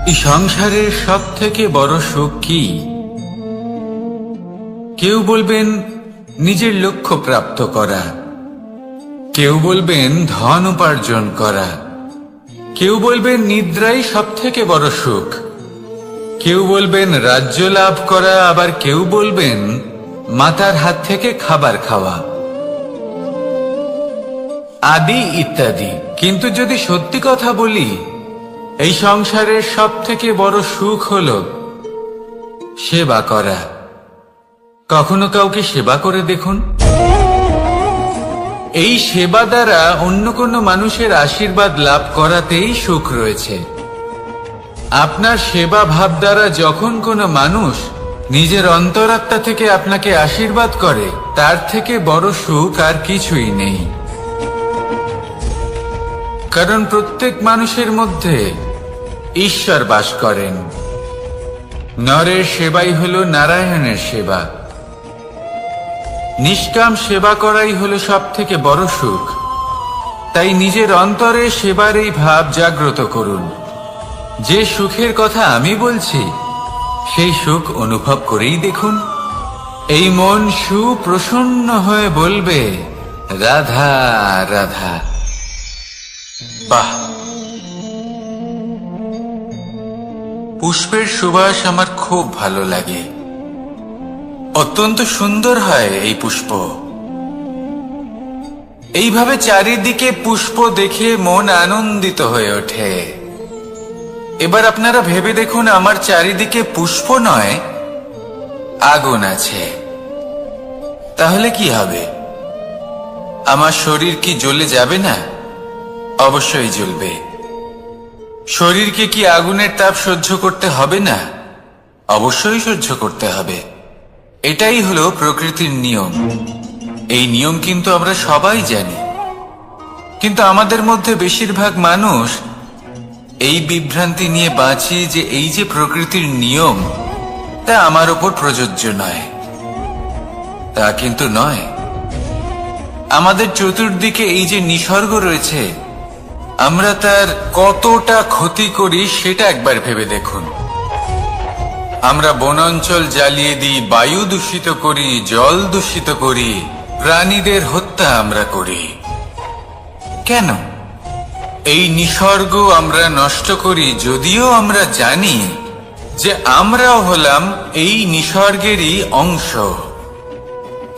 এই সংসারের সব থেকে বড় সুখ কি? কেউ বলবেন নিজের লক্ষ্য প্রাপ্ত করা, কেউ বলবেন ধন উপার্জন করা, কেউ বলবেন নিদ্রাই সব থেকে বড় সুখ, কেউ বলবেন রাজ্য লাভ করা, আবার কেউ বলবেন মাতার হাত থেকে খাবার খাওয়া, আদি ইত্যাদি। কিন্তু যদি সত্যি কথা বলি, এই সংসারের সব থেকে বড় সুখ হল সেবা করা। কখনো কাউকে সেবা করে দেখুন। এই সেবা দ্বারা অন্য কোনো মানুষের আশীর্বাদ লাভ করাতেই সুখ রয়েছে। আপনার সেবা ভাব দ্বারা যখন কোনো মানুষ নিজের অন্তরাত্মা থেকে আপনাকে আশীর্বাদ করে, তার থেকে বড় সুখ আর কিছুই নেই। কারণ প্রত্যেক মানুষের মধ্যে ঈশ্বর বাস করেন। নরের সেবাই হলো নারায়ণের সেবা। নিষ্কাম সেবা করাই হলো সব থেকে বড় সুখ। তাই নিজের অন্তরে সেবার এই ভাব জাগ্রত করুন। যে সুখের কথা আমি বলছি, সেই সুখ অনুভব করেই দেখুন। এই মন সুপ্রসন্ন হয়ে বলবে, রাধা রাধা। বাহ! পুষ্পের সুবাস আমার খুব ভালো লাগে। অত্যন্ত সুন্দর হয় এই পুষ্প। এইভাবে চারিদিকে পুষ্প দেখে মন আনন্দিত হয়ে ওঠে। এবার আপনারা ভেবে দেখুন, আমার চারিদিকে পুষ্প নয়, আগুন আছে। তাহলে কি হবে? আমার শরীর কি জ্বলে যাবে না? অবশ্যই জ্বলবে। শরীরকে কি আগুনের তাপ সহ্য করতে হবে না? অবশ্যই সহ্য করতে হবে। এটাই হলো প্রকৃতির নিয়ম। এই নিয়ম কিন্তু আমরা সবাই জানি, কিন্তু আমাদের মধ্যে বেশিরভাগ মানুষ এই বিভ্রান্তি নিয়ে বাঁচি যে এই যে প্রকৃতির নিয়ম, তা আমার উপর প্রযোজ্য নয়। তা কিন্তু নয়। আমাদের চতুর্দিকে এই যে নিসর্গ রয়েছে, আমরা তার কতটা ক্ষতি করি সেটা একবার ভেবে দেখুন। আমরা বনাঞ্চল জ্বালিয়ে দিই, বায়ু দূষিত করি, জল দূষিত করি, প্রাণীদের হত্যা আমরা করি। কেন? এই নিসর্গ আমরা নষ্ট করি, যদিও আমরা জানি যে আমরাও হলাম এই নিসর্গেরই অংশ।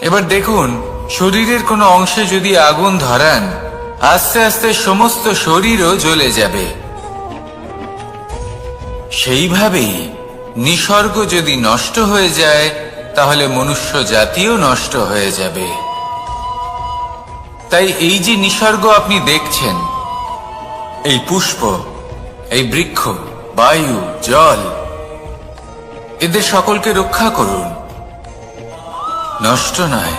এবার দেখুন, শরীরের কোনো অংশে যদি আগুন ধরান, আস্তে আস্তে সমস্ত শরীরও জ্বলে যাবে। সেইভাবেই নিসর্গ যদি নষ্ট হয়ে যায়, তাহলে মনুষ্য জাতিও নষ্ট হয়ে যাবে। তাই এই যে নিসর্গ আপনি দেখছেন, এই পুষ্প, এই বৃক্ষ, বায়ু, জল, এদের সকলকে রক্ষা করুন, নষ্ট নয়।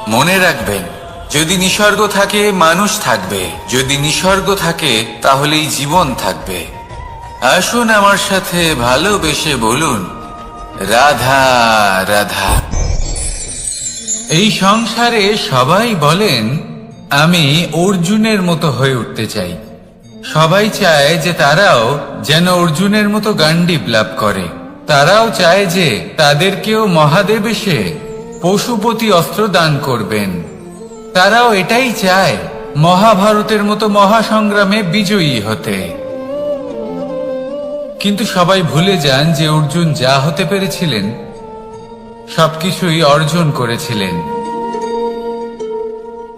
মনে রাখবেন, যদি নিসর্গ থাকে মানুষ থাকবে, যদি নিসর্গ থাকে তাহলেই জীবন থাকবে। আসুন আমার সাথে ভালোবেসে বলুন, রাধা রাধা। এই সংসারে সবাই বলেন আমি অর্জুনের মতো হয়ে উঠতে চাই। সবাই চায় যে তারাও যেন অর্জুনের মতো গান্ডীব লাভ করে। তারাও চায় যে তাদেরকেও মহাদেব এসে পশুপতি অস্ত্র দান করবেন। তারাও এটাই চায় মহাভারতের মতো মহাসংগ্রামে বিজয়ী হতে। কিন্তু সবাই ভুলে যান যে অর্জুন যা হতে পেরেছিলেন সবকিছুই অর্জন করেছিলেন।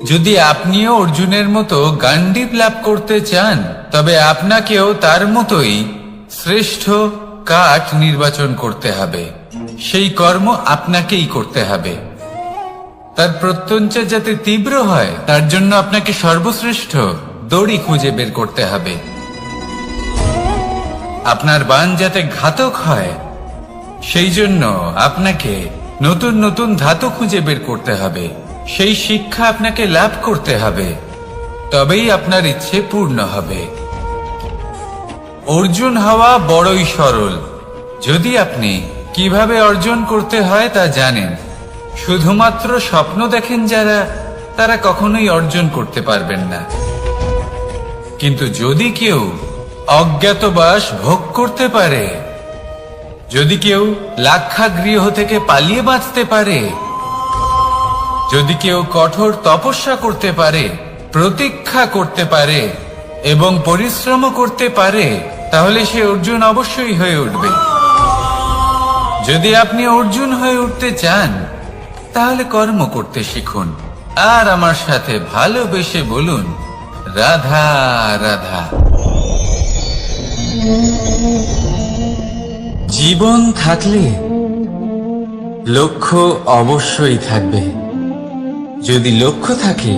যদি আপনিও অর্জুনের মতো গান্ডীব লাভ করতে চান, তবে আপনাকেও তার মতোই শ্রেষ্ঠ কাঠ নির্বাচন করতে হবে। সেই কর্ম আপনাকেই করতে হবে। তার প্রত্যঞ্চা যাতে তীব্র হয়, তার জন্য আপনাকে সর্বশ্রেষ্ঠ দড়ি খুঁজে বের করতে হবে। আপনার বাণ যাতে ঘাতক হয়, সেই জন্য আপনাকে নতুন নতুন ধাতু খুঁজে বের করতে হবে। সেই শিক্ষা আপনাকে লাভ করতে হবে, তবেই আপনার ইচ্ছে পূর্ণ হবে। অর্জুন হওয়া বড়ই সরল, যদি আপনি কিভাবে অর্জন করতে হয় তা জানেন। শুধুমাত্র স্বপ্ন দেখেন যারা, তারা কখনোই অর্জন করতে পারবেন না। কিন্তু যদি কেউ অজ্ঞাতবাস ভোগ করতে পারে, যদি কেউ লাক্ষাগৃহ থেকে পালিয়ে বাঁচতে পারে, যদি কেউ কঠোর তপস্যা করতে পারে, প্রতীক্ষা করতে পারে এবং পরিশ্রম করতে পারে, তাহলে সে অর্জুন অবশ্যই হয়ে উঠবে। যদি আপনি অর্জুন হয়ে উঠতে চান, তাহলে কর্ম করতে শিখুন আর আমার সাথে ভালোবেসে বলুন, রাধা রাধা। জীবন থাকলে লক্ষ্য অবশ্যই থাকবে। যদি লক্ষ্য থাকে,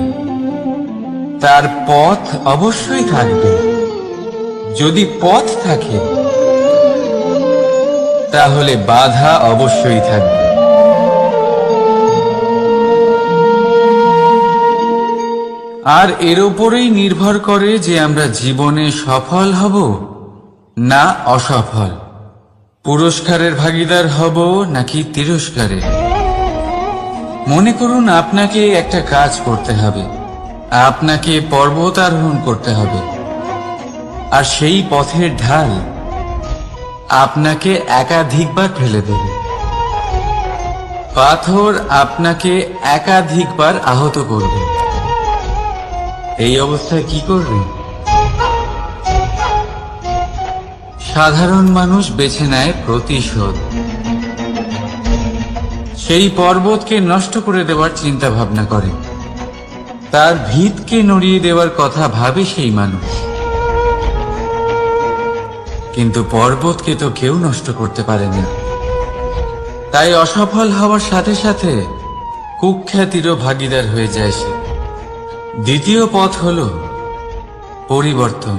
তার পথ অবশ্যই থাকবে। যদি পথ থাকে, তাহলে বাধা অবশ্যই থাকবে। আর এর উপরেই নির্ভর করে যে আমরা জীবনে সফল হব না অসফল, পুরস্কারের ভাগীদার হব নাকি তিরস্কারের। মনে করুন আপনাকে একটা কাজ করতে হবে, আপনাকে পর্বত আরোহণ করতে হবে, আর সেই পথের ঢাল আপনাকে একাধিকবার ফেলে দেবে। পাথর আপনাকে একাধিকবার আহত করবে। এই অবস্থায় কি করবেন? সাধারণ মানুষ বেছে নেয় প্রতিশোধ। সেই পর্বতকে নষ্ট করে দেওয়ার চিন্তা ভাবনা করে, তার ভিতকে নড়িয়ে দেওয়ার কথা ভাবে সেই মানুষ। কিন্তু পর্বতকে তো কেউ নষ্ট করতে পারে না। তাই অসফল হওয়ার সাথে সাথে কুখ্যাতিরও ভাগীদার হয়ে যায় সে। দ্বিতীয় পথ হল পরিবর্তন।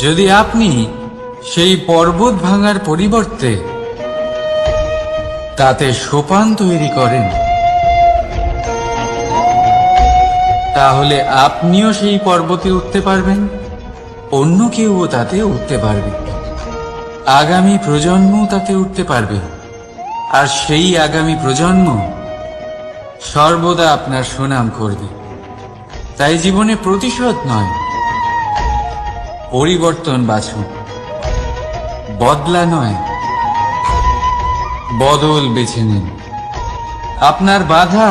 যদি আপনি সেই পর্বত ভাঙার পরিবর্তে তাতে সোপান তৈরি করেন, তাহলে আপনিও সেই পর্বতে উঠতে পারবেন, অন্য কেউও তাতে উঠতে পারবে, আগামী প্রজন্মও তাতে উঠতে পারবে, আর সেই আগামী প্রজন্ম সর্বদা আপনার সুনাম করবে। তাই জীবনে প্রতিশোধ নয়, পরিবর্তন বাছুন। বদলা নয়, বদল বেছে নিন। আপনার বাধা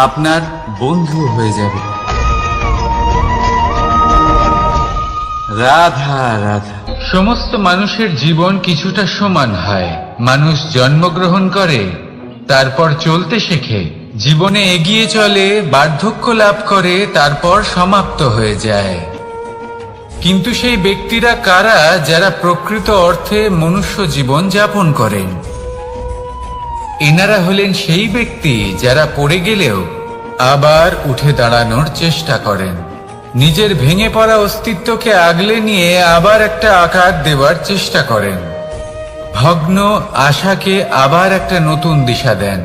আপনার বন্ধু হয়ে যাবে। রাধা রাধা। সমস্ত মানুষের জীবন কিছুটা সমান হয়। মানুষ জন্মগ্রহণ করে, তারপর চলতে শেখে, জীবনে এগিয়ে চলে, বার্ধক্য লাভ করে, তারপর সমাপ্ত হয়ে যায়। কিন্তু সেই ব্যক্তিরা কারা যারা প্রকৃত অর্থে মনুষ্য জীবন যাপন করেন? এনারা হলেন সেই ব্যক্তি যারা পড়ে গেলেও আবার উঠে দাঁড়ানোর চেষ্টা করেন, নিজের ভেঙে পড়া অস্তিত্বকে আগলে নিয়ে আবার একটা আকার দেওয়ার চেষ্টা করেন, ভগ্ন আশাকে আবার একটা নতুন দিশা দেন।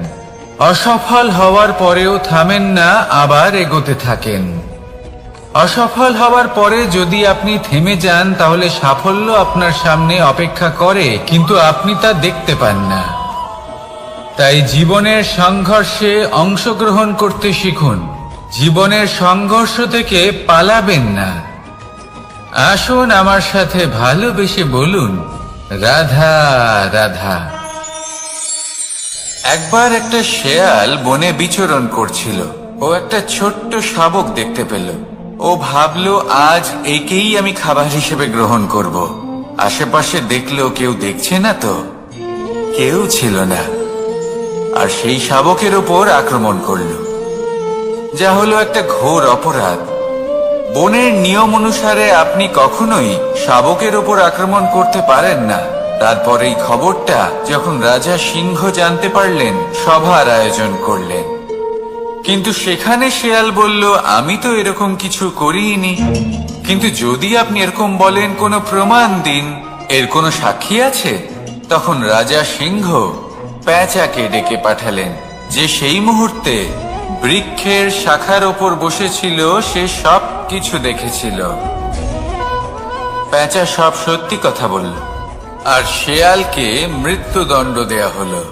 অসফল হওয়ার পরেও থামেন না, আবার এগোতে থাকেন। অসফল হওয়ার পরে যদি আপনি থেমে যান, তাহলে সাফল্য আপনার সামনে অপেক্ষা করে, কিন্তু আপনি তা দেখতে পান না। তাই জীবনের সংঘর্ষে অংশগ্রহণ করতে শিখুন। জীবনের সংঘর্ষ থেকে পালাবেন না। আসুন আমার সাথে ভালোবেসে বলুন, রাধা রাধা। একবার একটা শেয়াল বনে বিচরণ করছিল। ও একটা ছোট্ট শাবক দেখতে পেল। ও ভাবলো, আজ একেই আমি খাবার হিসেবে গ্রহণ করব। আশেপাশে দেখলো কেউ দেখছে না তো, কেউ ছিল না। আর সেই শাবকের ওপর আক্রমণ করলো, যা হলো একটা ঘোর অপরাধ। বনের নিয়ম অনুসারে আপনি কখনোই শাবকের ওপর আক্রমণ করতে পারেন না। তারপর এই খবরটা যখন রাজা সিংহ জানতে পারলেন, সভার আয়োজন করলেন। কিন্তু সেখানে শেয়াল বলল, আমি তো এরকম কিছু করিনি। কিন্তু যদি আপনি এরকম বলেন, কোনো প্রমাণ দিন, এর কোনো সাক্ষী আছে? তখন রাজা সিংহ পেঁচাকে ডেকে পাঠালেন, যে সেই মুহূর্তে বৃক্ষের শাখার ওপর বসেছিল। সে সব কিছু দেখেছিল। পেঁচা সব সত্যি কথা বলল, আর শেয়ালকে মৃত্যুদণ্ড দেয়া হলো।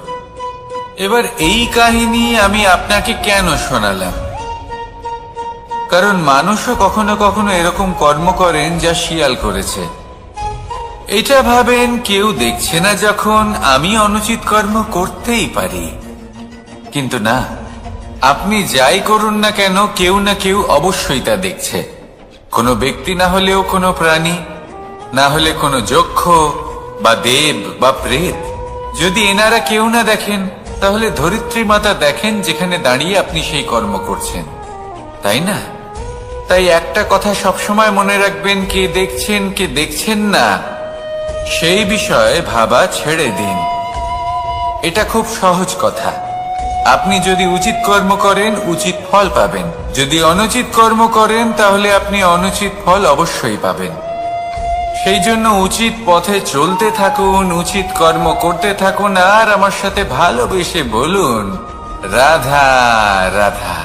এবার এই কাহিনী আমি আপনাকে কেন শোনালাম? কারণ মানুষও কখনো কখনো এরকম কর্ম করেন যা শিয়াল করেছে। এটা ভাবেন কেউ দেখছে না যখন আমি অনুচিত কর্ম করতেই পারি, কিন্তু না, আপনি যাই করুন না কেন কেউ না কেউ অবশ্যই তা দেখছে। কোনো ব্যক্তি না হলেও কোনো প্রাণী, না হলে কোনো যক্ষ বা দেব বা প্রেত। যদি এনারা কেউ না দেখেন, তাহলে ধরিত্রী মাতা দেখেন যেখানে দাঁড়িয়ে আপনি সেই কর্ম করছেন, তাই না? তাই একটা কথা সবসময় মনে রাখবেন, কে দেখছেন কে দেখছেন না সেই বিষয়ে ভাবা ছেড়ে দিন। এটা খুব সহজ কথা। আপনি যদি উচিত কর্ম করেন উচিত ফল পাবেন, যদি অনুচিত কর্ম করেন তাহলে আপনি অনুচিত ফল অবশ্যই পাবেন। সেই জন্য উচিত পথে চলতে থাকুন, উচিত কর্ম করতে থাকুন, আর আমার সাথে ভালোবেসে বলুন, রাধা রাধা।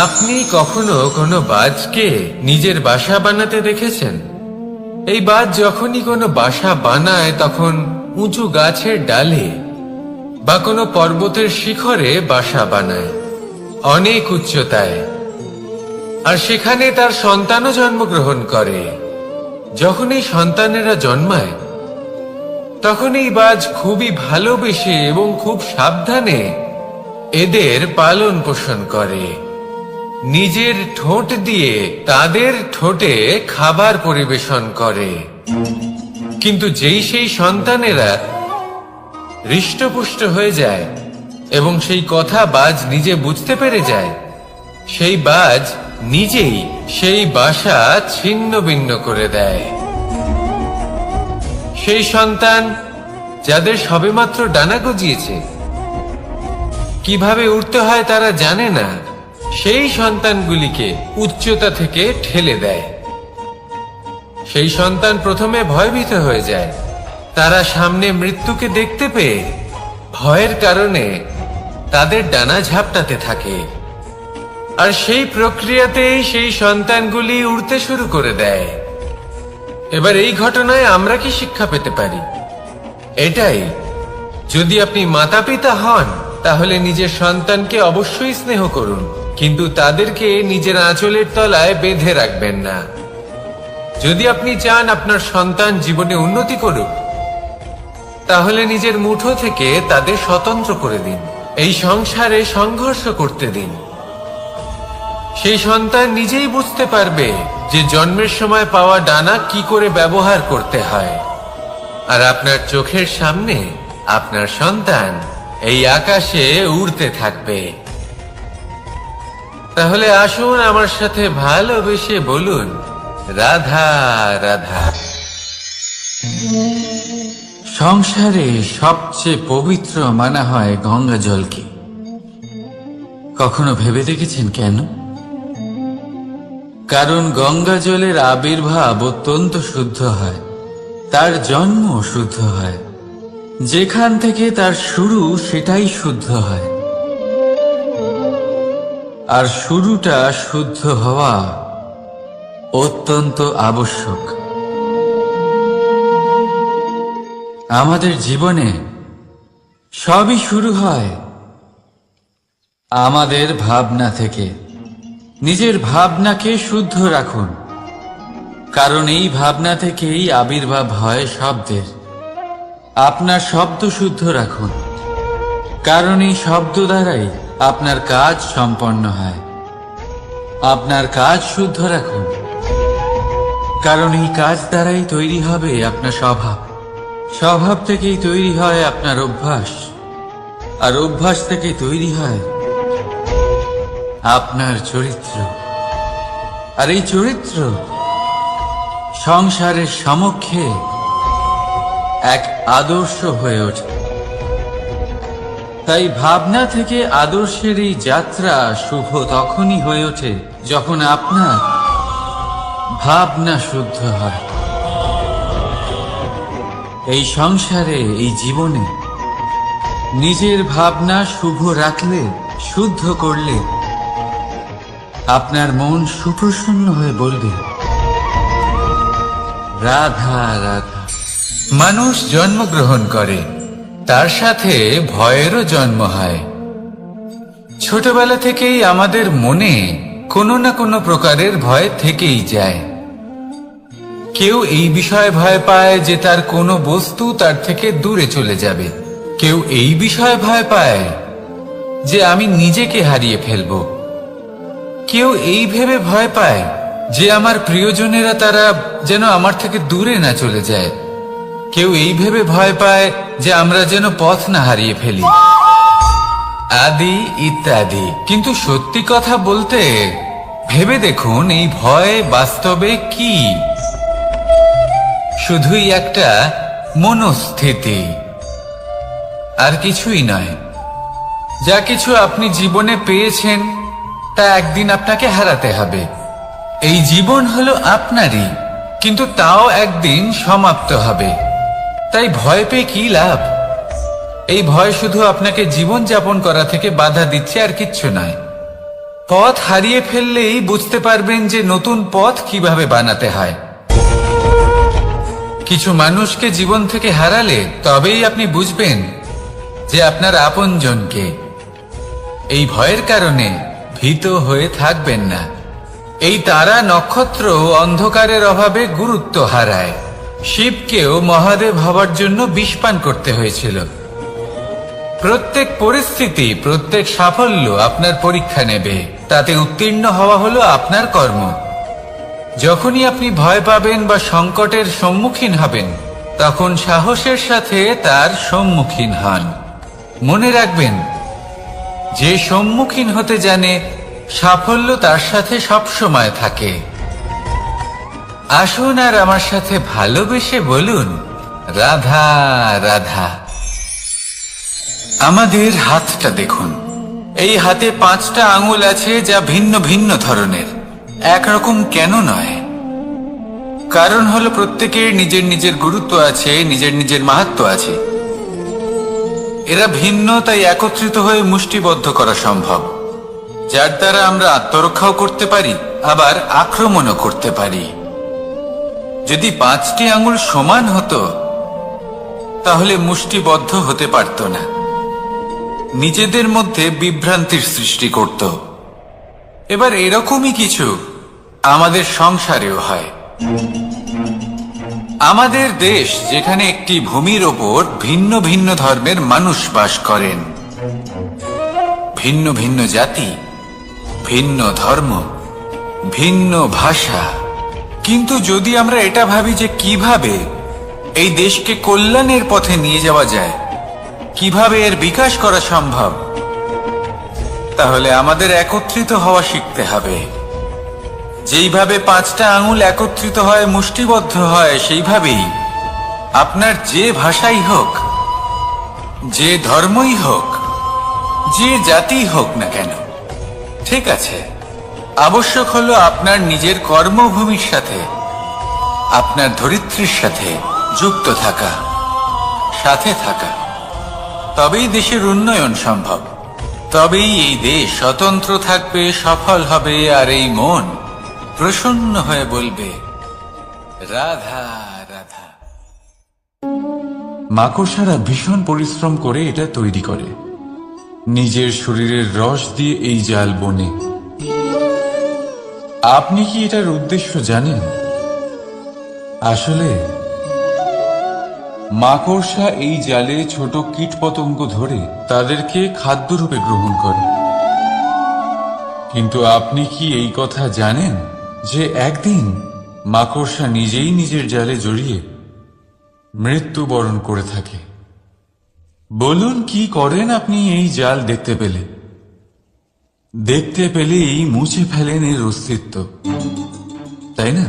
আপনি কখনো কোনো বাজকে নিজের বাসা বানাতে দেখেছেন? এই বাজ যখনই কোনো বাসা বানায় তখন উঁচু গাছের ডালে বা কোনো পর্বতের শিখরে বাসা বানায়, অনেক উচ্চতায়, আর সেখানে তার সন্তানও জন্মগ্রহণ করে। যখন এই সন্তানেরা জন্মায় তখন এই বাজ খুবই ভালোবেসে এবং খুব সাবধানে এদের পালন পোষণ করে। নিজের ঠোঁট দিয়ে তাদের ঠোঁটে খাবার পরিবেশন করে। কিন্তু যেই সেই সন্তানেরা হৃষ্টপুষ্ট হয়ে যায় এবং সেই কথা বাজ নিজে বুঝতে পেরে যায়, সেই বাজ নিজেই সেই বাসা ছিন্ন ভিন্ন করে দেয়। সেই সন্তান যাদের সবেমাত্র ডানা গজিয়েছে, কিভাবে উড়তে হয় তারা জানে না, সেই সন্তানগুলিকে উচ্চতা থেকে ঠেলে দেয়। সেই সন্তান প্রথমে ভয়ভীত হয়ে যায়। তারা সামনে মৃত্যুকে দেখতে পেয়ে ভয়ের কারণে তাদের ডানা ঝাপটাতে থাকে, আর সেই প্রক্রিয়াতেই সেই সন্তানগুলি উড়তে শুরু করে দেয়। এবার এই ঘটনায় আমরা কি শিক্ষা পেতে পারি? এটাই, যদি আপনি মাতা পিতা হন তাহলে নিজের সন্তানকে অবশ্যই স্নেহ করুন, কিন্তু তাদেরকে নিজের আঁচলের তলায় বেঁধে রাখবেন না। যদি আপনি চান আপনার সন্তান জীবনে উন্নতি করুক, তাহলে নিজের মুঠো থেকে তাদের স্বতন্ত্র করে দিন, এই সংসারে সংঘর্ষ করতে দিন। সেই সন্তান নিজেই বুঝতে পারবে যে জন্মের সময় পাওয়া ডানা কি করে ব্যবহার করতে হয়। আর আপনার চোখের সামনে আপনার সন্তান এই আকাশে উড়তে থাকবে। তাহলে আসুন আমার সাথে ভালোবেসে বলুন, রাধা রাধা। সংসারে সবচেয়ে পবিত্র মানা হয় গঙ্গা জলকে। কখনো ভেবে দেখেছেন কেন? কারণ গঙ্গা জলের আবির্ভাব অত্যন্ত শুদ্ধ হয়, তার জন্ম শুদ্ধ হয়, যেখান থেকে তার শুরু সেটাই শুদ্ধ হয়। আর শুরুটা শুদ্ধ হওয়া অত্যন্ত আবশ্যক। আমাদের জীবনে সবই শুরু হয় আমাদের ভাবনা থেকে। নিজের ভাবনাকে শুদ্ধ রাখুন, কারণ এই ভাবনা থেকেই আবির্ভাব হয় শব্দের। আপনার শব্দ শুদ্ধ রাখুন, কারণ এই শব্দ দ্বারাই আপনার কাজ সম্পন্ন হয়। আপনার কাজ শুদ্ধ রাখুন, কারণ এই কাজ দ্বারাই তৈরি হবে আপনার স্বভাব। স্বভাব থেকেই তৈরি হয় আপনার অভ্যাস, আর অভ্যাস থেকে তৈরি হয় আপনার চরিত্র। আর এই চরিত্র সংসারের সমক্ষে এক আদর্শ হয়ে ওঠে। তাই ভাবনা থেকে আদর্শের এই যাত্রা শুভ তখনই হয়ে ওঠে যখন আপনার ভাবনা শুদ্ধ হয়। এই সংসারে, এই জীবনে নিজের ভাবনা শুভ রাখলে, শুদ্ধ করলে আপনার মন সুপ্রসন্ন হয়ে বলবে, রাধা রাধা। মানুষ জন্মগ্রহণ করে, তার সাথে ভয়েরও জন্ম হয়। ছোটবেলা থেকেই আমাদের মনে কোনো না কোনো প্রকারের ভয় থেকেই যায়। কেউ এই বিষয়ে ভয় পায় যে তার কোনো বস্তু তার থেকে দূরে চলে যাবে। কেউ এই বিষয়ে ভয় পায় যে আমি নিজেকে হারিয়ে ফেলব। কেউ এই ভেবে ভয় পায় যে আমার প্রিয়জনেরা তারা যেন আমার থেকে দূরে না চলে যায়। কেউ এই ভেবে ভয় পায় যে আমরা যেন পথ না হারিয়ে ফেলি, আদি ইত্যাদি। কিন্তু সত্যি কথা বলতে, ভেবে দেখুন এই ভয় বাস্তবে কি? শুধুই একটা মনস্থিতি, আর কিছুই নয়। যা কিছু আপনি জীবনে পেয়েছেন তা একদিন আপনাকে হারাতে হবে। এই জীবন হলো আপনারই, কিন্তু তাও একদিন সমাপ্ত হবে। তাই ভয় পেয়ে কি লাভ? এই ভয় শুধু আপনাকে জীবন যাপন করা থেকে বাধা দিচ্ছে, আর কিচ্ছু নয়। পথ হারিয়ে ফেললেই বুঝতে পারবেন যে নতুন পথ কিভাবে বানাতে হয়। কিছু মানুষকে জীবন থেকে হারালে তবেই আপনি বুঝবেন যে আপনার আপনজনকে। এই ভয়ের কারণে ভীত হয়ে থাকবেন না। এই তারা নক্ষত্র অন্ধকারের অভাবে গুরুত্ব হারায়। শিবকেও মহাদেব হবার জন্য বিষ পান করতে হয়েছিল। প্রত্যেক পরিস্থিতি, প্রত্যেক সাফল্য আপনার পরীক্ষা নেবে। তাতে উত্তীর্ণ হওয়া হলো আপনার কর্ম। যখনই আপনি ভয় পাবেন বা সংকটের সম্মুখীন হবেন, তখন সাহসের সাথে তার সম্মুখীন হন। মনে রাখবেন, যে সম্মুখীন হতে জানে সাফল্য তার সাথে সবসময় থাকে। আসুন আর আমার সাথে ভালোবেসে বলুন, রাধা রাধা। আমাদের হাতটা দেখুন। এই হাতে 5টা আঙুল আছে, যা ভিন্ন ভিন্ন ধরনের। একরকম কেন নয়? কারণ হলো প্রত্যেকের নিজের নিজের গুরুত্ব আছে, নিজের নিজের মাহাত্ম্য আছে। এরা ভিন্ন, তাই একত্রিত হয়ে মুষ্টিবদ্ধ করা সম্ভব, যার দ্বারা আমরা আত্মরক্ষাও করতে পারি, আবার আক্রমণও করতে পারি। যদি 5টি আঙুল সমান হতো, তাহলে মুষ্টিবদ্ধ হতে পারত না, নিজেদের মধ্যে বিভ্রান্তির সৃষ্টি করত। এবার এরকমই কিছু আমাদের সংসারেও হয়। আমাদের দেশ, যেখানে একটি ভূমির ওপর ভিন্ন ভিন্ন ধর্মের মানুষ বাস করেন, ভিন্ন ভিন্ন জাতি, ভিন্ন ধর্ম, ভিন্ন ভাষা। কিন্তু যদি আমরা এটা ভাবি যে কিভাবে এই দেশকে কল্যাণের পথে নিয়ে যাওয়া যায়, কিভাবে এর বিকাশ করা সম্ভব, তাহলে আমাদের একত্রিত হওয়া শিখতে হবে। যেইভাবে 5টা আঙুল একত্রিত হয়, মুষ্টিবদ্ধ হয়, সেইভাবেই আপনার যে ভাষাই হোক, যে ধর্মই হোক, যে জাতি হোক না কেন, ঠিক আছে, আবশ্যক হলো আপনার নিজের কর্মভূমির সাথে, আপনার ধরিত্রীর সাথে যুক্ত থাকা, সাথে থাকা। তবেই দেশের উন্নয়ন সম্ভব। তবেই এই দেশ স্বতন্ত্র থাকবে, সফল হবে, আর এই মন প্রসন্ন হয়ে বলবে, রাধা রাধা। মাকড়সারা ভীষণ পরিশ্রম করে এটা তৈরি করে। নিজের শরীরের রস দিয়ে এই জাল বনে। আপনি কি এটার উদ্দেশ্য জানেন? আসলে মাকড়সা এই জালে ছোট কীটপতঙ্গ ধরে তাদেরকে খাদ্যরূপে গ্রহণ করে। কিন্তু আপনি কি এই কথা জানেন যে একদিন মাকড়সা নিজেই নিজের জালে জড়িয়ে মৃত্যুবরণ করে থাকে? বলুন, কি করেন আপনি এই জাল দেখতে পেলে? দেখতে পেলেই মুছে ফেলেন এর অস্তিত্ব, তাই না?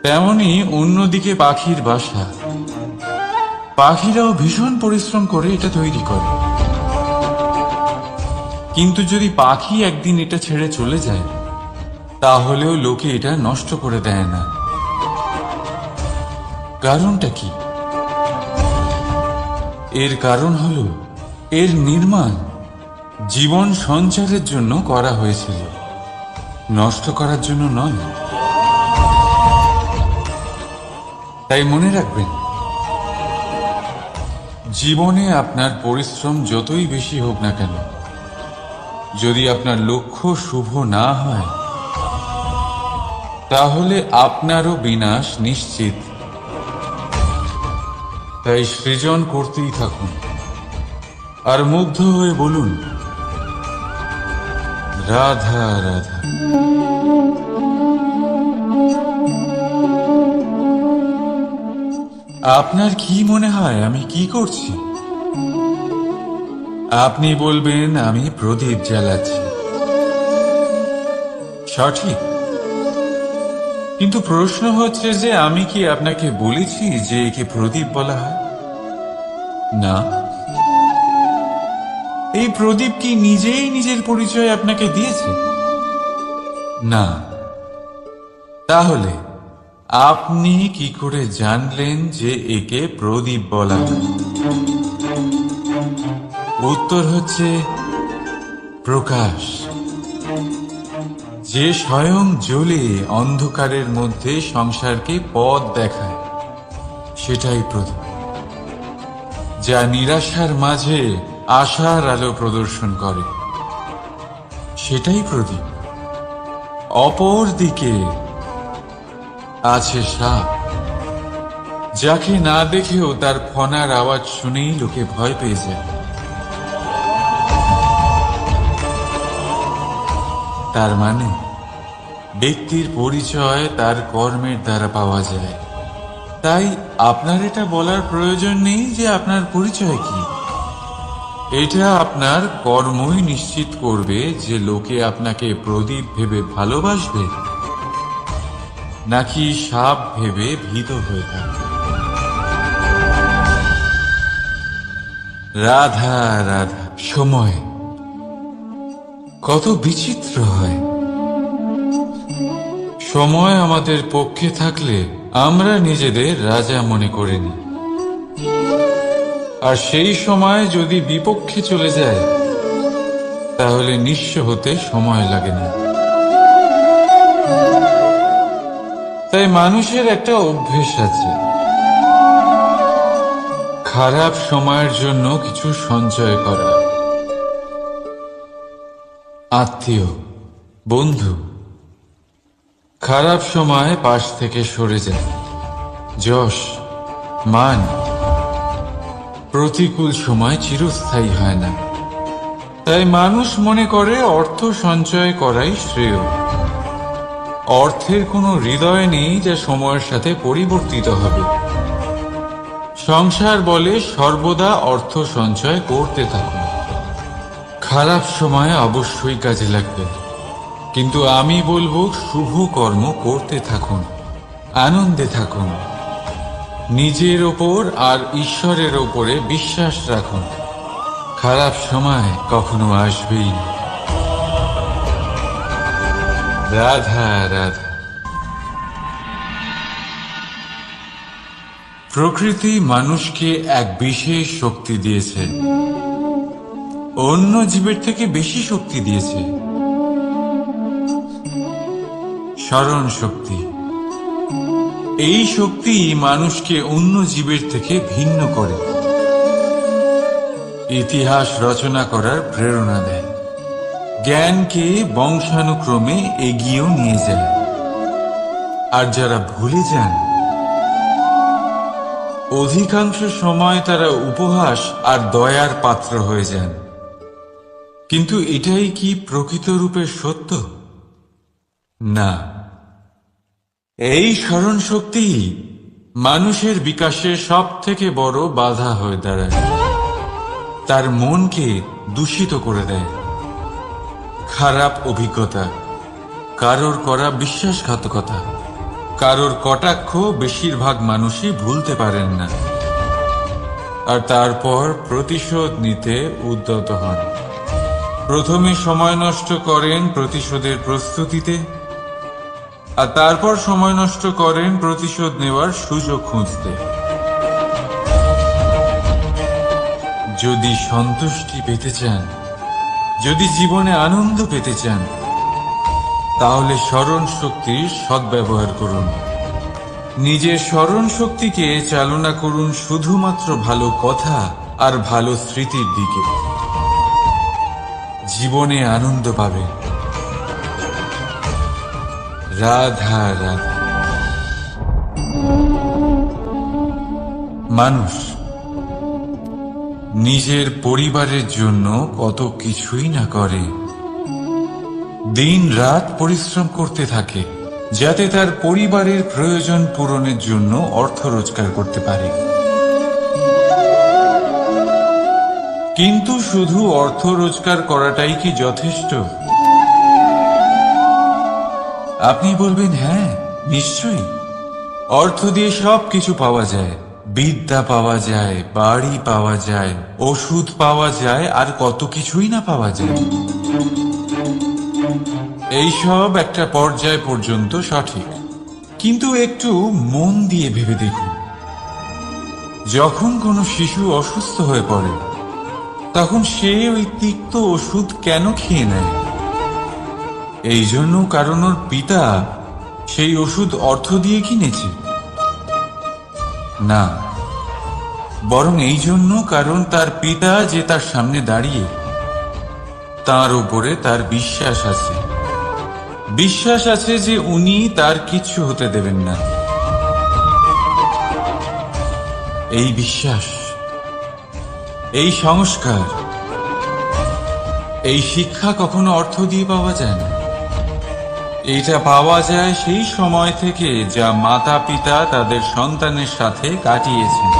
তেমনি অন্যদিকে পাখির বাসা। পাখিরাও ভীষণ পরিশ্রম করে এটা তৈরি করে। কিন্তু যদি পাখি একদিন এটা ছেড়ে চলে যায়, তাহলেও লোকে এটা নষ্ট করে দেয় না। কারণটা কি? এর কারণ হলো এর নির্মাণ জীবন সঞ্চারের জন্য করা হয়েছিল, নষ্ট করার জন্য নয়। তাই মনে রাখবেন, জীবনে আপনার পরিশ্রম যতই বেশি হোক না কেন, যদি আপনার লক্ষ্য শুভ না হয়, তাহলে আপনারও বিনাশ নিশ্চিত। তাই সৃজন করতেই থাকুন, আর মুগ্ধ হয়ে বলুন, রাধা রাধা। আপনার কি মনে হয় আমি কি করছি? আপনি বলবেন আমি প্রদীপ জ্বালাচ্ছি। সঠিক, কিন্তু প্রশ্ন হচ্ছে যে আমি কি আপনাকে বলেছি যে একে প্রদীপ বলা হয়? না। এই প্রদীপ কি নিজেই নিজের পরিচয় আপনাকে দিয়েছে? না। তাহলে আপনি কি করে জানলেন যে একে প্রদীপ বলা হয়? উত্তর হচ্ছে প্রকাশ। যে স্বয়ং জ্বলে অন্ধকারের মধ্যে সংসারকে পথ দেখায়, সেটাই প্রদীপ। যা নিরাশার মাঝে আশার আলো প্রদর্শন করে, সেটাই প্রদীপ। অপর দিকে আছে সাপ, যাকে না দেখেও তার ফনার আওয়াজ শুনেই লোকে ভয় পেয়ে যায়। তার মানে ব্যক্তির পরিচয় তার কর্মের দ্বারা পাওয়া যায়। তাই আপনার এটা বলার প্রয়োজন নেই যে আপনার পরিচয় কি। এটা আপনার কর্মই নিশ্চিত করবে যে লোকে আপনাকে প্রদীপ ভেবে ভালোবাসবে, নাকি সাপ ভেবে ভীত হয়ে থাকবে। রাধা রাধা। সময় কত বিচিত্র হয়। সময় আমাদের পক্ষে থাকলে আমরা নিজেদের রাজা মনে করে নিই, আর সেই সময় যদি বিপক্ষে চলে যায়, তাহলে নিঃস্ব হতে সময় লাগে না। তাই মানুষের একটা অভ্যেস আছে, খারাপ সময়ের জন্য কিছু সঞ্চয় করা। আত্মীয়, বন্ধু খারাপ সময় পাশ থেকে সরে যায়। যশ, মান প্রতিকূল সময় চিরস্থায়ী হয় না। তাই মানুষ মনে করে অর্থ সঞ্চয় করাই শ্রেয়। অর্থের কোনো হৃদয় নেই যা সময়ের সাথে পরিবর্তিত হবে। সংসার বলে সর্বদা অর্থ সঞ্চয় করতে থাকুন। খারাপ সময় অবশ্যই কাজে লাগবে, কিন্তু আমি বলবো শুভ কর্ম করতে থাকুন, আনন্দে থাকুন, নিজের ওপর আর ঈশ্বরের ওপরে বিশ্বাস রাখুন। খারাপ সময় কখনো আসবেই না। রাধা রাধা। প্রকৃতি মানুষকে এক বিশেষ শক্তি দিয়েছে, অন্য জীবের থেকে বেশি শক্তি দিয়েছে। স্মরণ শক্তি। এই শক্তি মানুষকে অন্য জীবের থেকে ভিন্ন করে, ইতিহাস রচনা করার প্রেরণা দেয়, জ্ঞানকে বংশানুক্রমে এগিয়েও নিয়ে যায়। আর যারা ভুলে যান, অধিকাংশ সময় তারা উপহাস আর দয়ার পাত্র হয়ে যান। কিন্তু এটাই কি প্রকৃত রূপে সত্য? না। এই স্মরণ শক্তি মানুষের বিকাশের সব থেকে বড় বাধা হয়ে দাঁড়ায়। তার মনকে দূষিত করে দেয়। খারাপ অভিজ্ঞতা, কারোর করা বিশ্বাসঘাতকতা, কারোর কটাক্ষ বেশিরভাগ মানুষই ভুলতে পারেন না, আর তারপর প্রতিশোধ নিতে উদ্যত হন। প্রথমে সময় নষ্ট করেন প্রতিশোধের প্রস্তুতিতে, আর তারপর সময় নষ্ট করেন প্রতিশোধ নেওয়ার সুযোগ খুঁজতে। যদি সন্তুষ্টি পেতে চান, যদি জীবনে আনন্দ পেতে চান, তাহলে স্মরণ শক্তির সদ্ব্যবহার করুন। নিজের স্মরণ শক্তিকে চালনা করুন শুধুমাত্র ভালো কথা আর ভালো স্মৃতির দিকে। জীবনে আনন্দ পাবে। রাধা রাধা। মানুষ নিজের পরিবারের জন্য কত কিছুই না করে, দিন রাত পরিশ্রম করতে থাকে যাতে তার পরিবারের প্রয়োজন পূরণের জন্য অর্থ রোজগার করতে পারে। কিন্তু শুধু অর্থ রোজগার করাটাই কি যথেষ্ট? আপনি বলবেন, হ্যাঁ নিশ্চয়ই, অর্থ দিয়ে সব কিছু পাওয়া যায়, বিদ্যা পাওয়া যায়, বাড়ি পাওয়া যায়, ওষুধ পাওয়া যায়, আর কত কিছুই না পাওয়া যায়। এইসব একটা পর্যায় পর্যন্ত সঠিক, কিন্তু একটু মন দিয়ে ভেবে দেখুন, যখন কোনো শিশু অসুস্থ হয়ে পড়ে তখন সে ওই তিক্ত ওষুধ কেন খেয়ে নেয়? এই জন্য কারণ ওর পিতা সেই ওষুধ অর্থ দিয়ে কিনেছে? না, বরং এই জন্য কারণ তার পিতা যে তার সামনে দাঁড়িয়ে, তার উপরে তার বিশ্বাস আছে। বিশ্বাস আছে যে উনি তার কিচ্ছু হতে দেবেন না। এই বিশ্বাস, এই সংস্কার, এই শিক্ষা কখনো অর্থ দিয়ে পাওয়া যায় না। এটা পাওয়া যায় সেই সময় থেকে যা মাতা পিতা তাদের সন্তানের সাথে কাটিয়েছেন।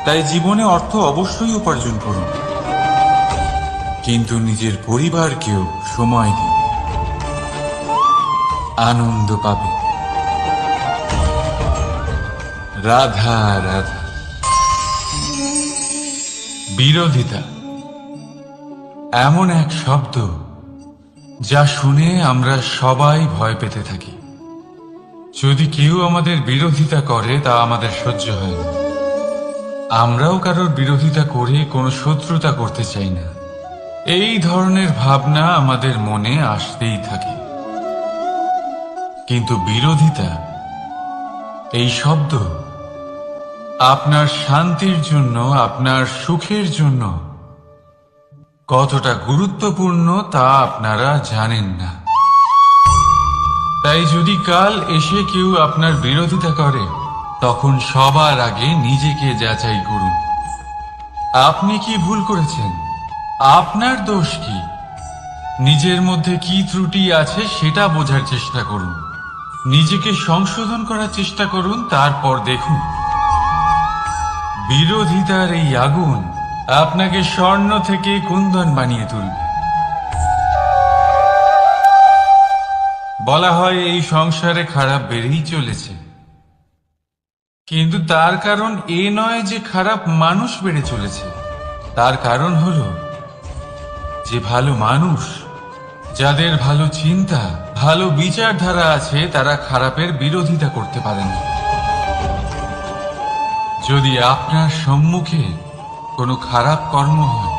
তাই জীবনে অর্থ অবশ্যই উপার্জন করুন, কিন্তু নিজের পরিবারকেও সময় দিন, আনন্দ পাবে। রাধা রাধা। বিরোধিতা এমন এক শব্দ যা শুনে আমরা সবাই ভয় পেতে থাকি। যদি কেউ আমাদের বিরোধিতা করে তা আমাদের সহ্য হয় না। আমরাও কারোর বিরোধিতা করে কোনো শত্রুতা করতে চাই না। এই ধরনের ভাবনা আমাদের মনে আসতেই থাকে। কিন্তু বিরোধিতা, এই শব্দ আপনার শান্তির জন্য, আপনার সুখের জন্য কতটা গুরুত্বপূর্ণ তা আপনারা জানেন না। তাই যদি কাল এসে কেউ আপনার বিরোধিতা করে, তখন সবার আগে নিজেকে যাচাই করুন। আপনি কি ভুল করেছেন? আপনার দোষ কি? নিজের মধ্যে কি ত্রুটি আছে সেটা বোঝার চেষ্টা করুন। নিজেকে সংশোধন করার চেষ্টা করুন, তারপর দেখুন বিরোধিতার এই আগুন আপনাকে স্বর্ণ থেকে কুন্দন বানিয়ে তুলবে। বলা হয় এই সংসারে খারাপ বেড়েই চলেছে, কিন্তু তার কারণ এ নয় যে খারাপ মানুষ বেড়ে চলেছে। তার কারণ হলো যে ভালো মানুষ, যাদের ভালো চিন্তা, ভালো বিচারধারা আছে, তারা খারাপের বিরোধিতা করতে পারে না। যদি আপনার সম্মুখে কোনো খারাপ কর্ম হয়,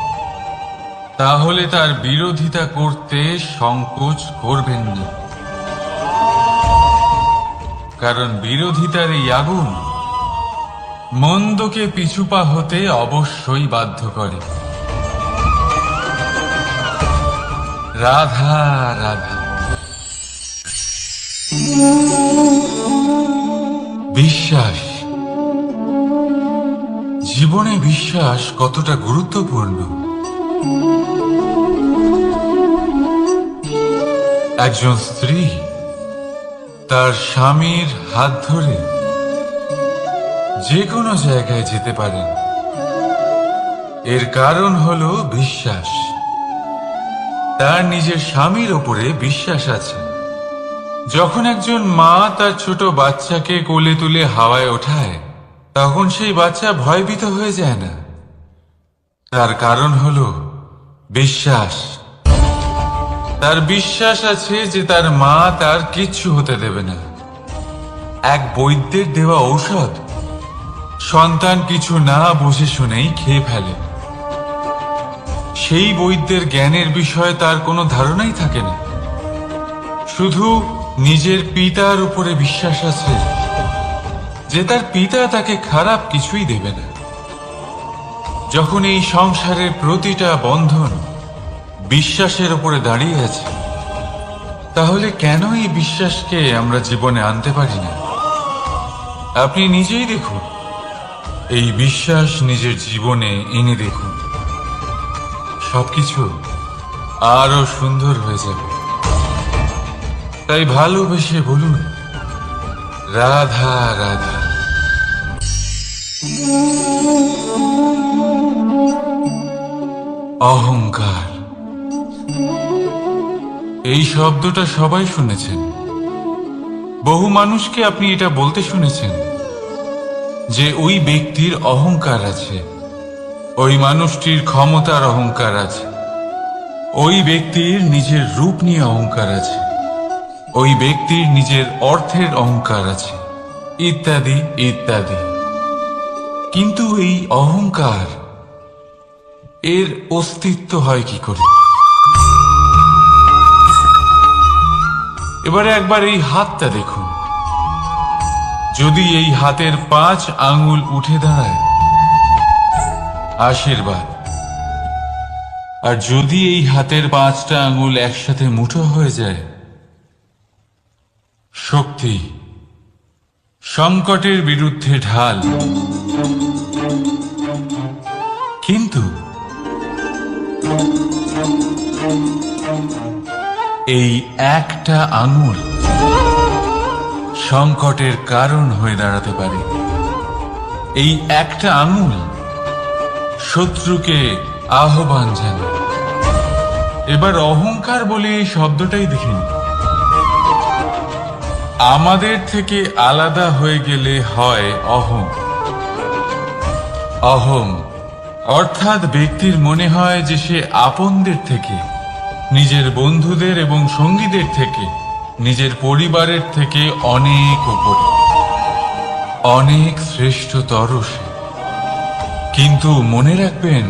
তাহলে তার বিরোধিতা করতে সংকোচ করবেন না, কারণ বিরোধিতার এই আগুন মন্দকে পিছুপা হতে অবশ্যই বাধ্য করে। রাধা রাধা। বিশ্বাস, জীবনে বিশ্বাস কতটা গুরুত্বপূর্ণ। একজন স্ত্রী তার স্বামীর হাত ধরে যে কোনো জায়গায় যেতে পারেন, এর কারণ হলো বিশ্বাস। তার নিজের স্বামীর ওপরে বিশ্বাস আছে। যখন একজন মা তার ছোট বাচ্চাকে কোলে তুলে হাওয়ায় ওঠায়, তখন সেই বাচ্চা ভয়ভীত হয়ে যায় না। তার কারণ হলো বিশ্বাস। তার বিশ্বাস আছে যে তার মা তার কিচ্ছু হতে দেবে না। এক বৈদ্যের দেওয়া ঔষধ সন্তান কিছু না বুঝে শুনেই খেয়ে ফেলে। সেই বৈদ্যের জ্ঞানের বিষয়ে তার কোনো ধারণাই থাকে না, শুধু নিজের পিতার উপরে বিশ্বাস আছে যে তার পিতা তাকে খারাপ কিছুই দেবে না। যখন এই সংসারের প্রতিটা বন্ধন বিশ্বাসের উপরে দাঁড়িয়ে আছে, তাহলে কেন এই বিশ্বাসকে আমরা জীবনে আনতে পারি না? আপনি নিজেই দেখুন, এই বিশ্বাস নিজের জীবনে এনে দেখুন, সবকিছু আরো সুন্দর হয়ে যাবে। তাই ভালোবেসে বলুন, রাধা রাধা। অহংকার, এই শব্দটা সবাই শুনেছেন। বহু মানুষকে আপনি এটা বলতে শুনেছেন যে ওই ব্যক্তির অহংকার আছে, ওই মানুষটির ক্ষমতার অহংকার আছে, ওই ব্যক্তির নিজের রূপ নিয়ে অহংকার আছে, ওই ব্যক্তির নিজের অর্থের অহংকার আছে, ইত্যাদি ইত্যাদি। কিন্তু এই অহংকার, এর অস্তিত্ব হয় কি করে? এবারে একবার এই হাতটা দেখুন। যদি এই হাতের 5 আঙ্গুল উঠে দাঁড়ায়, আশীর্বাদ। আর যদি এই হাতের 5টা আঙ্গুল একসাথে মুঠো হয়ে যায়, শক্তি। সংকটের বিরুদ্ধে ঢাল। কিন্তু এই একটা আঙুল সংকটের কারণ হয়ে দাঁড়াতে পারে। এই একটা আঙুল শত্রুকে আহ্বান জানায়। এবার অহংকার বলে এই শব্দটাই দেখিন। আমাদের থেকে আলাদা হয়ে গেলে হয় অহং। অহং অর্থাৎ ব্যক্তির মনে হয় যে সে আপনদের থেকে, নিজের বন্ধুদের এবং সঙ্গীদের থেকে, নিজের পরিবারের থেকে অনেক উপরে, অনেক শ্রেষ্ঠতর সে। কিন্তু মনে রাখবেন,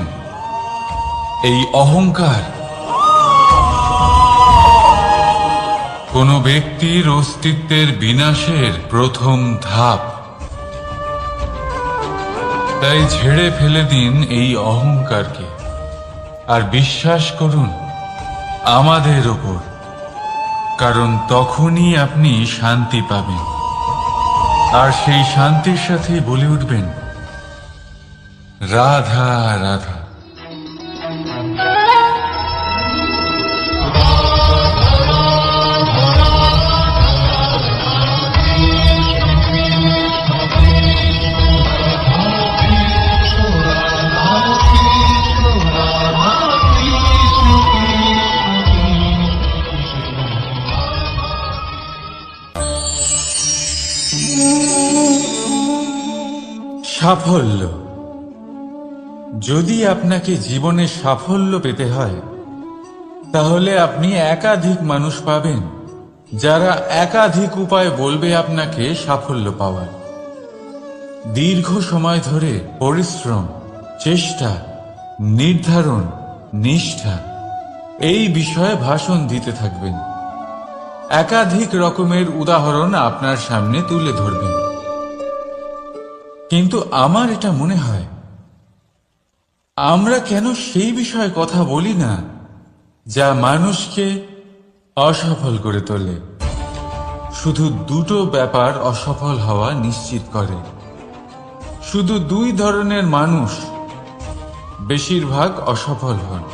এই অহংকার কোন ব্যক্তির অস্তিত্বের বিনাশের প্রথম ধাপ। তাই ঝেড়ে ফেলে দিন এই অহংকারকে, আর বিশ্বাস করুন আমাদের ওপর, কারণ তখনই আপনি শান্তি পাবেন। আর সেই শান্তির সাথে বলে উঠবেন, রাধা রাধা। সাফল্য। যদি আপনাকে জীবনে সাফল্য পেতে হয়, তাহলে আপনি একাধিক মানুষ পাবেন যারা একাধিক উপায় বলবে আপনাকে সাফল্য পাওয়ার। দীর্ঘ সময় ধরে পরিশ্রম, চেষ্টা, নির্ধারণ, নিষ্ঠা এই বিষয়ে ভাষণ দিতে থাকবেন। একাধিক রকমের উদাহরণ আপনার সামনে তুলে ধরবেন। কিন্তু আমার এটা মনে হয়, আমরা কেন সেই বিষয়ে কথা বলি না যা মানুষকে অসফল করে তোলে? শুধু দুটো ব্যাপার অসফল হওয়া নিশ্চিত করে। শুধু 2 ধরনের মানুষ বেশিরভাগ অসফল হন।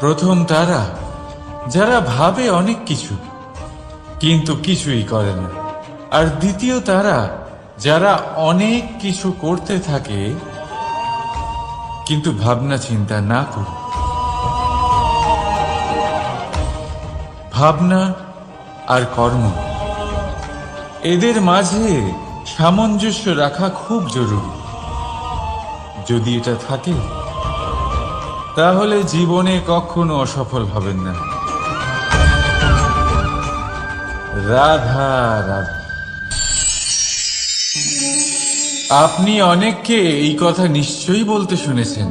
প্রথম তারা যারা ভাবে অনেক কিছু কিন্তু কিছুই করে না। আর দ্বিতীয় তারা যারা অনেক কিছু করতে থাকে কিন্তু ভাবনা চিন্তা না করে। ভাবনা আর কর্ম, এদের মাঝে সামঞ্জস্য রাখা খুব জরুরি। যদি এটা থাকে, তাহলে জীবনে কখনো অসফল হবেন না। রাধা রাধা। আপনি অনেককে এই কথা নিশ্চয়ই বলতে শুনেছেন,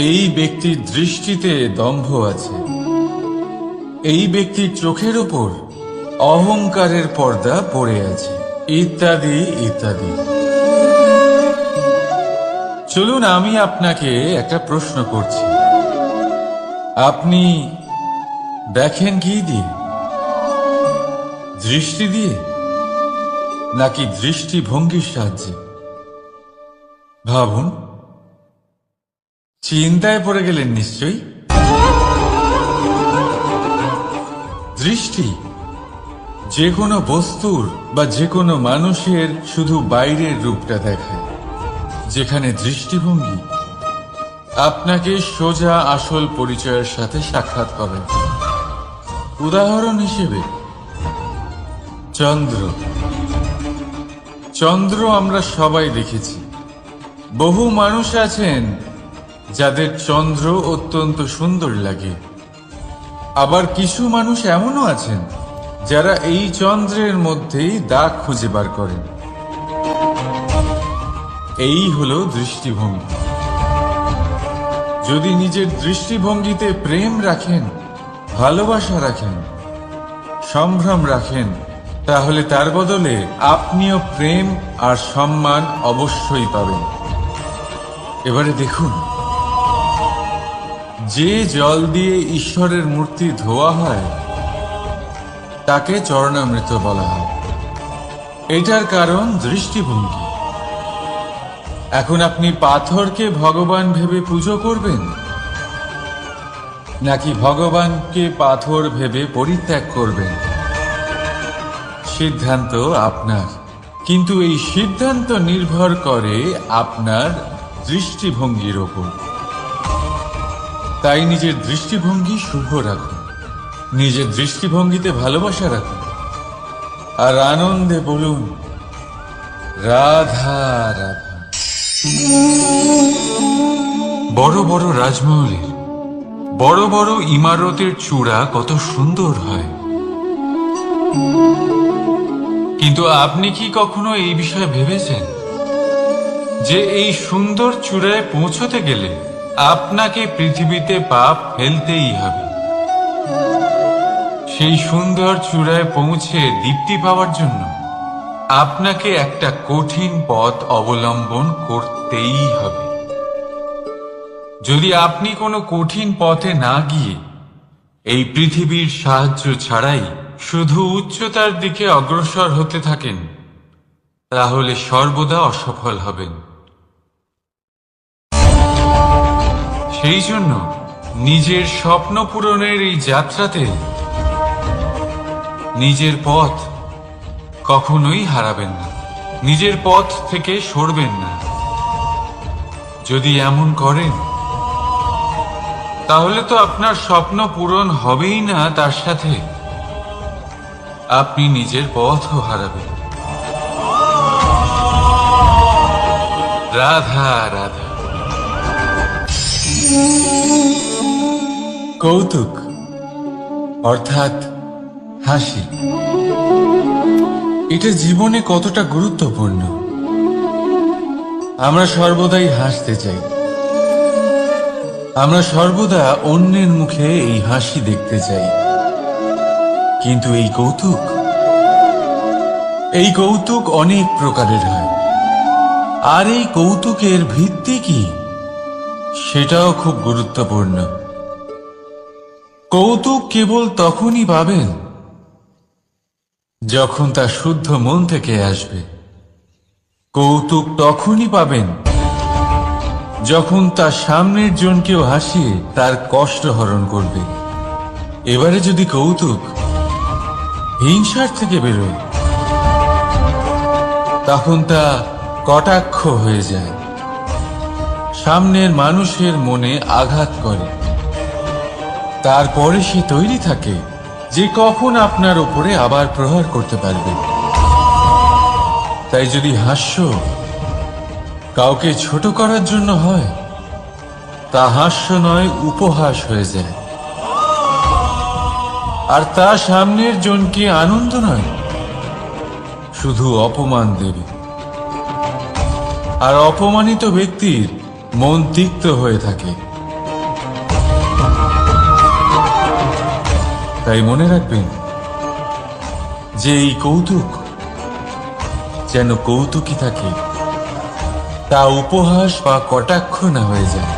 এই ব্যক্তির দৃষ্টিতে দম্ভ আছে, এই ব্যক্তির চোখের উপর অহংকারের পর্দা পড়ে আছে, ইত্যাদি ইত্যাদি। চলুন আমি আপনাকে একটা প্রশ্ন করছি। আপনি দেখেন কি দিয়ে? দৃষ্টি দিয়ে নাকি দৃষ্টিভঙ্গির সাহায্যে? ভাবুন। চিন্তায় পড়ে গেলেন নিশ্চয়ই। দৃষ্টি যে কোনো বস্তুর বা যে কোনো মানুষের শুধু বাইরের রূপটা দেখায়, যেখানে দৃষ্টিভঙ্গি আপনাকে সোজা আসল পরিচয়ের সাথে সাক্ষাৎ করেন। উদাহরণ হিসেবে চন্দ্র। চন্দ্র আমরা সবাই দেখেছি। বহু মানুষ আছেন যাদের চন্দ্র অত্যন্ত সুন্দর লাগে। আবার কিছু মানুষ এমনও আছেন যারা এই চন্দ্রের মধ্যেই দাগ খুঁজে বার করেন। এই হলো দৃষ্টিভঙ্গি। যদি নিজের দৃষ্টিভঙ্গিতে প্রেম রাখেন, ভালোবাসা রাখেন, সম্ভ্রম রাখেন, তাহলে তার বদলে আপনিও প্রেম আর সম্মান অবশ্যই পাবেন। এবারে দেখুন, যে জল দিয়ে ঈশ্বরের মূর্তি ধোয়া হয় তাকে চরণামৃত বলা হয়। এটার কারণ দৃষ্টিভঙ্গি। এখন আপনি পাথরকে ভগবান ভেবে পুজো করবেন, নাকি ভগবানকে পাথর ভেবে পরিত্যাগ করবেন? সিদ্ধান্ত আপনার, কিন্তু এই সিদ্ধান্ত নির্ভর করে আপনার দৃষ্টিভঙ্গির ওপর। তাই নিজের দৃষ্টিভঙ্গি শুভ রাখুন, নিজের দৃষ্টিভঙ্গিতে ভালোবাসা রাখুন, আর আনন্দে বলুন রাধা রাধা। বড় বড় রাজমহলের বড় বড় ইমারতের চূড়া কত সুন্দর হয়, কিন্তু আপনি কি কখনো এই বিষয়ে ভেবেছেন যে এই সুন্দর চূড়ায় পৌঁছতে গেলে আপনাকে পৃথিবীতে পা ফেলতেই হবে? সেই সুন্দর চূড়ায় পৌঁছে দীপ্তি পাওয়ার জন্য আপনাকে একটা কঠিন পথ অবলম্বন করতেই হবে। যদি আপনি কোনো কঠিন পথে না গিয়ে এই পৃথিবীর সাহায্য ছাড়াই শুধু উচ্চতার দিকে অগ্রসর হতে থাকেন, তাহলে সর্বদা অসফল হবেন। সেই জন্য নিজের স্বপ্ন পূরণের এই যাত্রাতে নিজের পথ কখনোই হারাবেন না, নিজের পথ থেকে সরবেন না। যদি এমন করেন তাহলে তো আপনার স্বপ্ন পূরণ হবেই না, তার সাথে আপনি নিজের পথও হারাবেন। রাধা রাধা। কৌতুক অর্থাৎ হাসি, এটা জীবনে কতটা গুরুত্বপূর্ণ। আমরা সর্বদাই হাসতে চাই, আমরা সর্বদা অন্যের মুখে এই হাসি দেখতে চাই। কিন্তু এই কৌতুক অনেক প্রকারের হয়। আর এই কৌতুকের ভিত্তি কি, সেটাও খুব গুরুত্বপূর্ণ। কৌতুক কেবল তখনই পাবেন যখন তা শুদ্ধ মন থেকে আসবে। কৌতুক তখনই পাবেন যখন তার সামনের জনকেও হাসিয়ে তার কষ্ট হরণ করবে। এবারে যদি কৌতুক হিংসার থেকে বেরোয়, তখন তা কটাক্ষ হয়ে যায়, সামনের মানুষের মনে আঘাত করে। তারপরে সে তৈরি থাকে যে কখন আপনার উপরে আবার প্রহার করতে পারবে। তাই যদি হাস্য কাউকে ছোট করার জন্য হয়, তা হাস্য নয়, উপহাস হয়ে যায়। আর তা সামনের জনকে আনন্দ নয়, শুধু অপমান দেবে। আর অপমানিত ব্যক্তির মন তিক্ত হয়ে থাকে। তাই মনে রাখবেন যে এই কৌতুক যেন কৌতুকই থাকে, তা উপহাস বা কটাক্ষ না হয়ে যায়।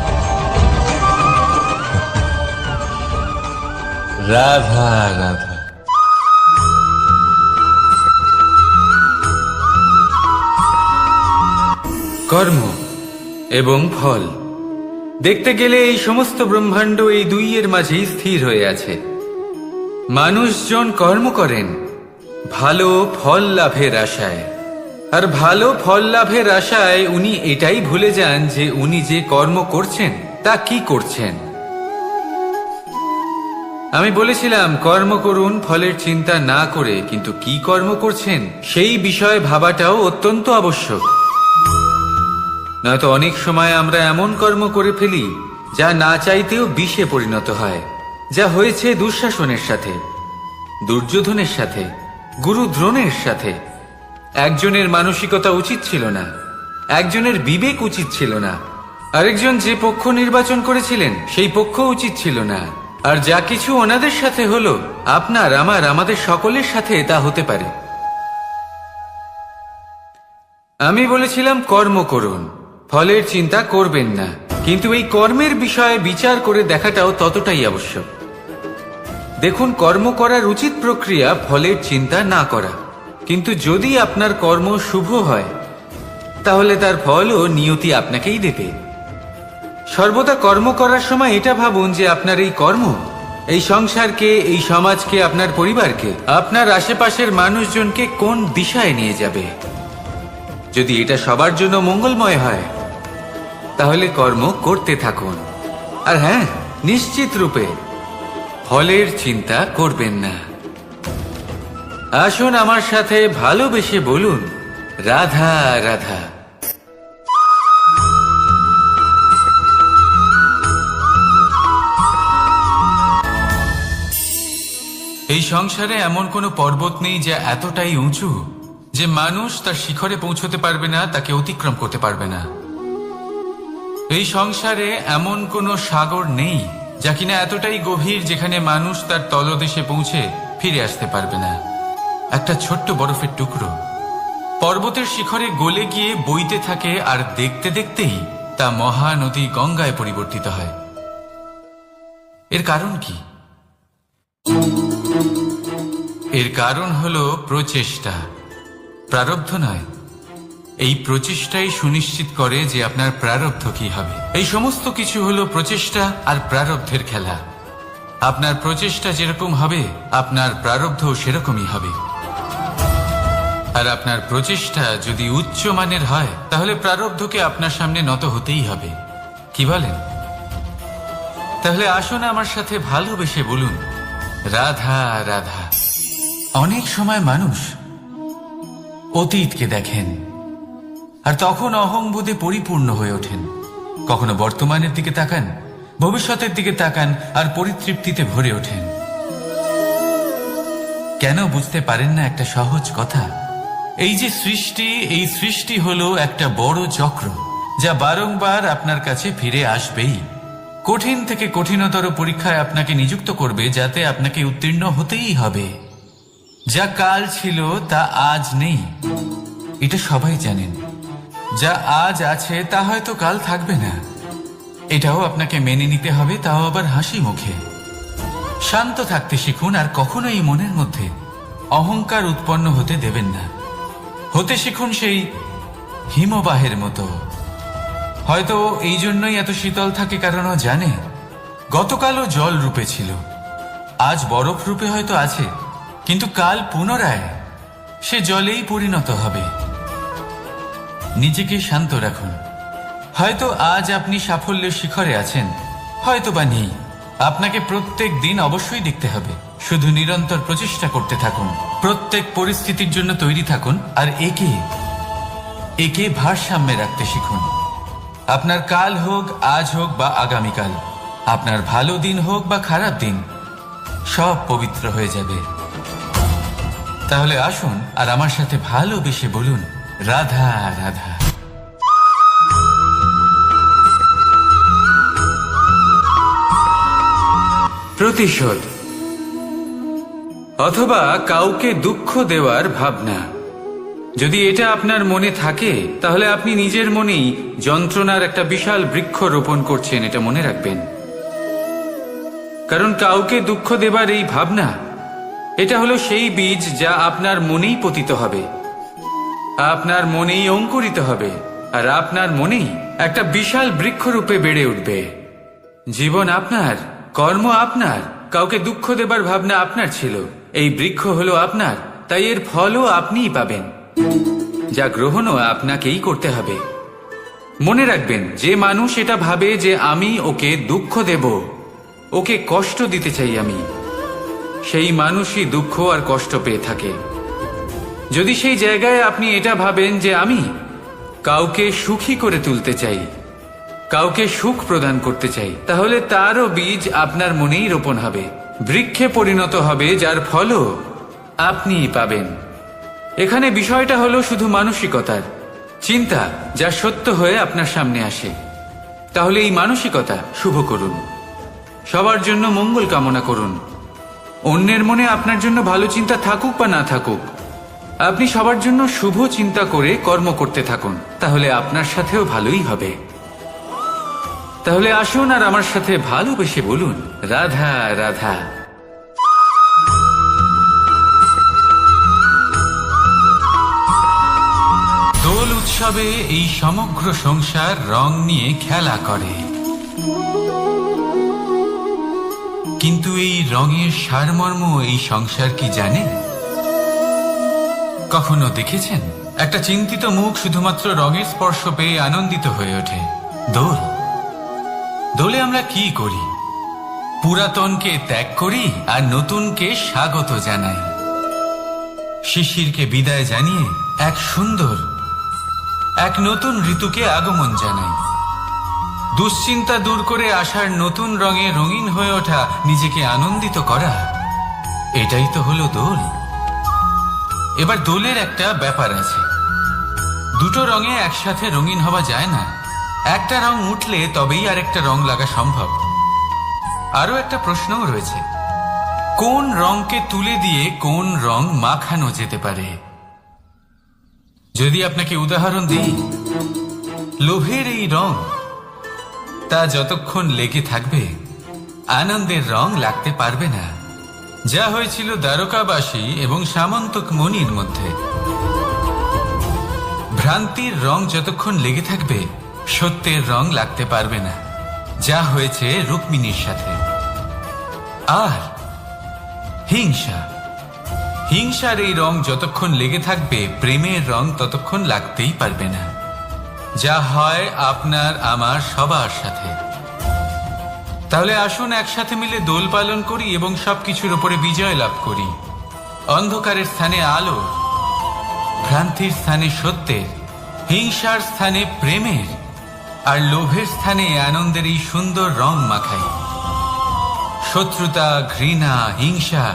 রাধা রাধা। কর্ম এবং ফল দেখতে গেলে এই সমস্ত ব্রহ্মাণ্ড এই দুইয়ের মাঝেই স্থির হয়ে আছে। মানুষজন কর্ম করেন ভালো ফল লাভের আশায়, আর ভালো ফল লাভের আশায় উনি এটাই ভুলে যান যে উনি যে কর্ম করছেন তা কি করছেন। আমি বলেছিলাম কর্ম করুন ফলের চিন্তা না করে, কিন্তু কি কর্ম করছেন সেই বিষয়ে ভাবাটাও অত্যন্ত আবশ্যক। নয়তো অনেক সময় আমরা এমন কর্ম করে ফেলি যা না চাইতেও বিষে পরিণত হয়, যা হয়েছে দুঃশাসনের সাথে, দুর্যোধনের সাথে, গুরু দ্রোণের সাথে। একজনের মানসিকতা উচিত ছিল না, একজনের বিবেক উচিত ছিল না, আরেকজন যে পক্ষ নির্বাচন করেছিলেন সেই পক্ষ উচিত ছিল না। আর যা কিছু ওনাদের সাথে হলো, আপনার আমাদের সকলের সাথে তা হতে পারে। আমি বলেছিলাম কর্ম করুন, ফলের চিন্তা করবেন না, কিন্তু এই কর্মের বিষয়ে বিচার করে দেখাটাও ততটাই আবশ্যক। দেখুন, কর্ম করার উচিত প্রক্রিয়া ফলের চিন্তা না করা, কিন্তু যদি আপনার কর্ম শুভ হয় তাহলে তার ফলও নিয়তি আপনাকেই দেবে। সর্বদা কর্ম করার সময় এটা ভাবুন যে আপনার এই কর্ম এই সংসারকে, এই সমাজকে, আপনার পরিবারকে, আপনার আশেপাশের মানুষজনকে কোন দিশায় নিয়ে যাবে। যদি এটা সবার জন্য মঙ্গলময় হয় তাহলে কর্ম করতে থাকুন। আর হ্যাঁ, নিশ্চিত রূপে ফলের চিন্তা করবেন না। আসুন আমার সাথে ভালোবেসে বলুন, রাধা রাধা। এই সংসারে এমন কোনো পর্বত নেই যা এতটাই উঁচু যে মানুষ তার শিখরে পৌঁছতে পারবে না, তাকে অতিক্রম করতে পারবে না। এই সংসারে এমন কোনো সাগর নেই যা কিনা এতটাই গভীর যেখানে মানুষ তার তলদেশে পৌঁছে ফিরে আসতে পারবে না। একটা ছোট্ট বরফের টুকরো পর্বতের শিখরে গলে গিয়ে বইতে থাকে, আর দেখতে দেখতেই তা মহানদী গঙ্গায় পরিবর্তিত হয়। এর কারণ কি? এর কারণ হলো প্রচেষ্টা, প্রারব্ধ নয়। এই প্রচেষ্টাই সুনিশ্চিত করে যে আপনার প্রারব্ধ কি হবে। এই সমস্ত কিছু হলো প্রচেষ্টা আর প্রারব্ধের খেলা। আপনার প্রচেষ্টা যেরকম হবে আপনার প্রারব্ধ সেরকমই হবে। আর আপনার প্রচেষ্টা যদি উচ্চ মানের হয় তাহলে প্রারব্ধকে আপনার সামনে নত হতেই হবে। কি বলেন? তাহলে আসুন আমার সাথে ভালোবেসে বলুন, রাধা রাধা। অনেক সময় মানুষ অতীতকে দেখেন আর তখন অহংবোধে পরিপূর্ণ হয়ে ওঠেন। কখনো বর্তমানের দিকে তাকান, ভবিষ্যতের দিকে তাকান আর পরিতৃপ্তিতে ভরে ওঠেন। কেন বুঝতে পারেন না একটা সহজ কথা? এই যে সৃষ্টি, এই সৃষ্টি হলো একটা বড় চক্র যা বারংবার আপনার কাছে ফিরে আসবেই। কঠিন থেকে কঠিনতর পরীক্ষায় আপনাকে নিযুক্ত করবে, যাতে আপনাকে উত্তীর্ণ হতেই হবে। যা কাল ছিল তা আজ নেই, এটা সবাই জানেন। যা আজ আছে তা হয়তো কাল থাকবে না, এটাও আপনাকে মেনে নিতে হবে, তাও আবার হাসি মুখে। শান্ত থাকতে শিখুন আর কখনোই মনের মধ্যে অহংকার উৎপন্ন হতে দেবেন না। হতে শিখুন সেই হিমবাহের মতো। হয়তো এই জন্যই এত শীতল থাকে, কারণ ও জানে গতকালও জল রূপে ছিল, আজ বরফ রূপে হয়তো আছে, কিন্তু কাল পুনরায় সে জলেই পরিণত হবে। নিজেকে শান্ত রাখুন। হয়তো আজ আপনি সাফল্যের শিখরে আছেন, হয়তো বা নেই। আপনাকে প্রত্যেক দিন অবশ্যই দেখতে হবে। শুধু নিরন্তর প্রচেষ্টা করতে থাকুন, প্রত্যেক পরিস্থিতির জন্য তৈরি থাকুন, আর একে ভারসাম্যে রাখতে শিখুন। আপনার কাল হোক, আজ হোক বা আগামীকাল, আপনার ভালো দিন হোক বা খারাপ দিন, সব পবিত্র হয়ে যাবে। তাহলে আসুন আর আমার সাথে ভালোবেসে বলুন, রাধা রাধা। প্রতিশোধ অথবা কাউকে দুঃখ দেওয়ার ভাবনা। যদি এটা আপনার মনে থাকে তাহলে আপনি নিজের মনেই যন্ত্রণার একটা বিশাল বৃক্ষ রোপণ করছেন, এটা মনে রাখবেন। কারণ কাউকে দুঃখ দেবার এই ভাবনা, এটা হলো সেই বীজ যা আপনার মনেই পতিত হবে, আপনার মনেই অঙ্কুরিত হবে, আর আপনার মনেই একটা বিশাল বৃক্ষরূপে বেড়ে উঠবে। জীবন আপনার, কর্ম আপনার, কাউকে দুঃখ দেবার ভাবনা আপনার ছিল, এই বৃক্ষ হলো আপনার, তাই এর ফলও আপনিই পাবেন, যা গ্রহণও আপনাকেই করতে হবে। মনে রাখবেন, যে মানুষ এটা ভাবে যে আমি ওকে দুঃখ দেব, ওকে কষ্ট দিতে চাই আমি, সেই মানুষই দুঃখ আর কষ্ট পেয়ে থাকে। যদি সেই জায়গায় আপনি এটা ভাবেন যে আমি কাউকে সুখী করে তুলতে চাই, কাউকে সুখ প্রদান করতে চাই, তাহলে তারও বীজ আপনার মনেই রোপণ হবে, বৃক্ষে পরিণত হবে, যার ফলও আপনিই পাবেন। এখানে বিষয়টা হলো শুধু মানসিকতার চিন্তা, যা সত্য হয়ে আপনার সামনে আসে। তাহলে এই মানসিকতা শুভ করুন, সবার জন্য মঙ্গল কামনা করুন। অন্যের মনে আপনার জন্য ভালো চিন্তা থাকুক বা না থাকুক, আপনি সবার জন্য শুভ চিন্তা করে কর্ম করতে থাকুন, তাহলে আপনার সাথেও ভালোই হবে। তাহলে আসুন আর আমার সাথে ভালোবেসে বলুন, রাধা রাধা। দোল উৎসবে এই সমগ্র সংসার রং নিয়ে খেলা করে, কিন্তু এই রঙের সারমর্ম এই সংসার কি জানে? কখনো দেখেছেন একটা চিন্তিত মুখ শুধুমাত্র রঙের স্পর্শ পেয়ে আনন্দিত হয়ে ওঠে? দোলে আমরা কি করি? পুরাতনকে ত্যাগ করি আর নতুনকে স্বাগত জানাই। শিশিরকে বিদায় জানিয়ে এক সুন্দর, এক নতুন ঋতুকে আগমন জানাই। দুশ্চিন্তা দূর করে আসার নতুন রঙে রঙিন হয়ে ওঠা, নিজেকে আনন্দিত করা, এটাই তো হলো দোল। এবার দোলের একটা ব্যাপার আছে, দুটো রঙে একসাথে রঙিন হওয়া যায় না। একটা রং উঠলে তবেই আরেকটা রং লাগা সম্ভব। আরো একটা প্রশ্নও রয়েছে, কোন রংকে তুলে দিয়ে কোন রং মাখানো যেতে পারে? যদি আপনাকে উদাহরণ দিই, লোভের এই রং, তা যতক্ষণ লেগে থাকবে আনন্দের রং লাগতে পারবে না, যা হয়েছিল দ্বারকাবাসী এবং সামন্তক মণির মধ্যে। ভ্রান্তির রং যতক্ষণ লেগে থাকবে সত্যের রং লাগতে পারবে না, যা হয়েছে রুক্মিণীর সাথে। আর হিংসার এই রং যতক্ষণ লেগে থাকবে প্রেমের রং ততক্ষণ লাগতেই পারবে না, যা হয় আপনার আমার সবার সাথে। তাহলে আসুন একসাথে মিলে দোল পালন করি এবং সবকিছুর উপরে বিজয় লাভ করি। অন্ধকারের স্থানে আলো, ভ্রান্তির স্থানে সত্যের, হিংসার স্থানে প্রেমের, আর লোভের স্থানে আনন্দের এই সুন্দর রং মাখাই। শত্রুতা, ঘৃণা, হিংসা,